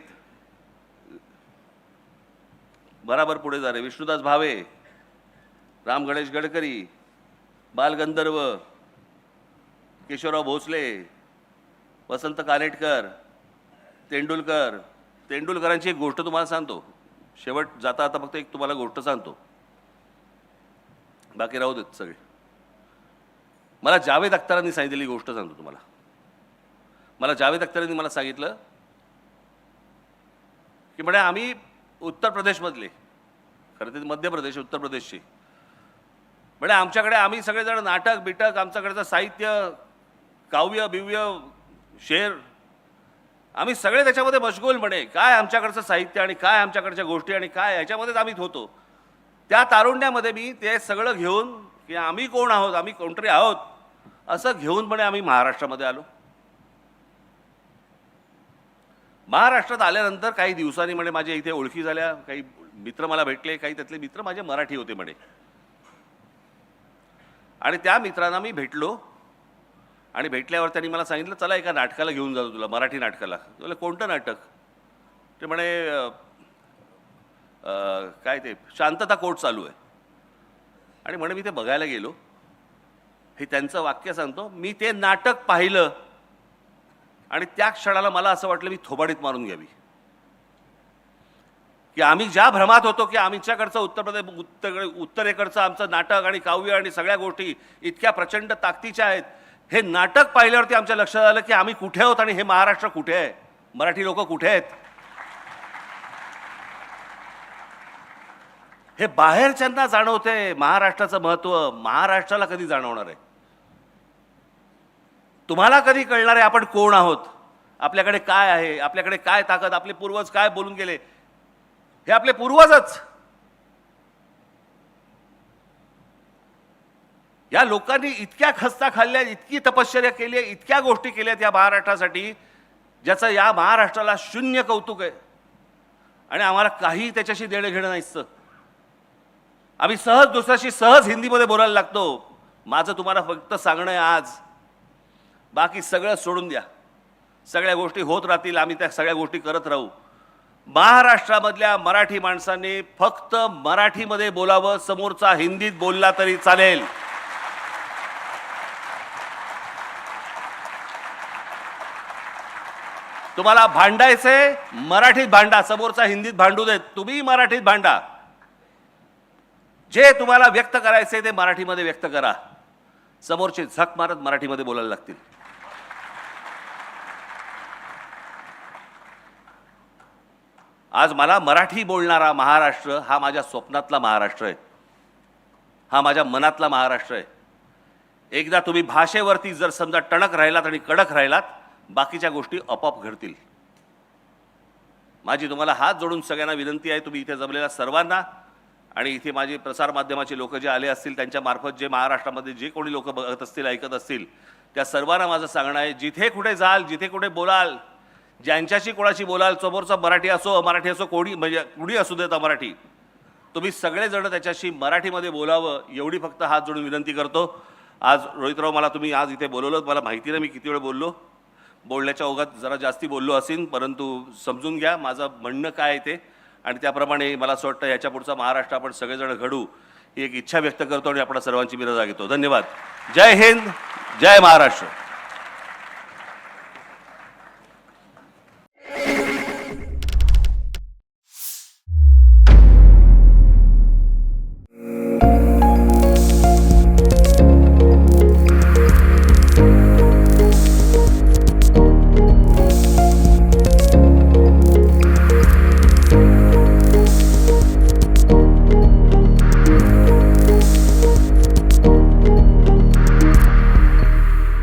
बराबर पुढे जा रे, विष्णुदास भावे, राम गणेश गडकरी, बालगंधर्व, केशवराव भोसले, वसंत कानेटकर, तेंडुलकर. तेंडुलकरांची एक गोष्ट तुम्हाला सांगतो, शेवट जाता आता फक्त एक तुम्हाला गोष्ट सांगतो, बाकी राहू देत सगळे. मला जावेद अख्तरांनी सांगितलेली गोष्ट सांगतो तुम्हाला. मला जावेद अख्तरांनी मला सांगितलं की म्हणे आम्ही उत्तर प्रदेशमधले, खरं तर मध्य प्रदेश, उत्तर प्रदेशची, म्हणजे आमच्याकडे आम्ही सगळेजण नाटक बिटक, आमच्याकडचं साहित्य, काव्य बिव्य, शेर, आम्ही सगळे त्याच्यामध्ये मशगूल. म्हणे काय आमच्याकडचं साहित्य आणि काय आमच्याकडच्या गोष्टी आणि काय ह्याच्यामध्येच आम्ही होतो. त्या तारुण्यामध्ये मी ते सगळं घेऊन की आम्ही कोण आहोत, आम्ही कोणतरी आहोत असं घेऊन म्हणे आम्ही महाराष्ट्रामध्ये आलो. महाराष्ट्रात आल्यानंतर काही दिवसांनी म्हणे माझ्या इथे ओळखी झाल्या, काही मित्र मला भेटले, काही त्यातले मित्र माझे मराठी होते म्हणे. आणि त्या मित्रांना मी भेटलो आणि भेटल्यावर त्यांनी मला सांगितलं चला एका नाटकाला घेऊन जातो तुला, मराठी नाटकाला. तुला कोणतं नाटक? ते म्हणे काय ते शांतता कोर्ट चालू आहे. आणि म्हणे मी ते बघायला गेलो. हे त्यांचं वाक्य सांगतो, मी ते नाटक पाहिलं आणि त्या क्षणाला मला असं वाटलं मी थोबाडीत मारून घ्यावी. की आम्ही ज्या भ्रमात होतो की आमच्याकडचं उत्तरेकडचं आमचं नाटक आणि काव्य आणि सगळ्या गोष्टी इतक्या प्रचंड ताकदीच्या आहेत, हे नाटक पाहिल्यावरती आमच्या लक्षात आलं की आम्ही कुठे आहोत आणि हे महाराष्ट्र कुठे आहे, मराठी लोक कुठे आहेत. हे बाहेरच्यांना जाणवतंय महाराष्ट्राचं महत्त्व, महाराष्ट्राला कधी जाणवणार आहे? तुम्हाला कधी कळणार आहे आपण कोण आहोत, आपल्याकडे काय आहे, आपल्याकडे काय ताकद, आपले पूर्वज काय बोलून गेले. हे आपले पूर्वजच. या लोकांनी इतक्या खस्ता खाल्ल्या, इतकी तपश्चर्या केली, इतक्या गोष्टी केल्यात या महाराष्ट्रासाठी, ज्याचं या महाराष्ट्राला शून्य कौतुक आहे. आणि आम्हाला काही त्याच्याशी देणं घेणं नाहीच. आम्ही सहज दुसऱ्याशी सहज हिंदीमध्ये बोलायला लागतो. माझं तुम्हाला फक्त सांगणं आहे आज, बाकी सगळं सोडून द्या. सगळ्या गोष्टी होत राहतील, आम्ही त्या सगळ्या गोष्टी करत राहू. महाराष्ट्रामधल्या मराठी माणसांनी फक्त मराठीमध्ये बोलावं, समोरचा हिंदीत बोलला तरी चालेल. तुम्हाला भांडायचंय मराठीत भांडा, समोरचा हिंदीत भांडू देत, तुम्ही मराठीत भांडा. जे तुम्हाला व्यक्त करायचंय ते मराठीमध्ये व्यक्त करा. समोरचे झक मारत मराठीमध्ये बोलायला लागतील. आज मला मराठी बोलणारा महाराष्ट्र हा माझ्या स्वप्नातला महाराष्ट्र आहे, हा माझ्या मनातला महाराष्ट्र आहे. एकदा तुम्ही भाषेवरती जर समजा टणक राहिलात आणि कडक राहिलात, बाकीच्या गोष्टी आपोआप घडतील. माझी तुम्हाला हात जोडून सगळ्यांना विनंती आहे, तुम्ही इथे जमलेल्या सर्वांना आणि इथे माझे प्रसार माध्यमाचे लोक जे आले असतील त्यांच्या मार्फत जे महाराष्ट्रामध्ये जे कोणी लोक बघत असतील, ऐकत असतील, त्या सर्वांना माझं सांगणं आहे, जिथे कुठे जाल, जिथे कुठे बोलाल, ज्यांच्याशी कोणाशी बोलाल, समोरचा मराठी असो अमराठी असो, कोणी म्हणजे कुणी असू देत मराठी, तुम्ही सगळेजण त्याच्याशी मराठीमध्ये बोलावं एवढी फक्त हात जोडून विनंती करतो. आज रोहितराव मला तुम्ही आज इथे बोलवलं, मला माहिती नाही मी किती वेळ बोललो, बोलण्याच्या ओघात जरा जास्ती बोललो असेल, परंतु समजून घ्या माझं म्हणणं काय आहे ते. आणि त्याप्रमाणे मला असं वाटतं याच्या पुढचा महाराष्ट्र आपण सगळेजण घडू ही एक इच्छा व्यक्त करतो आणि आपण सर्वांची मी रजा घेतो. धन्यवाद. जय हिंद, जय महाराष्ट्र.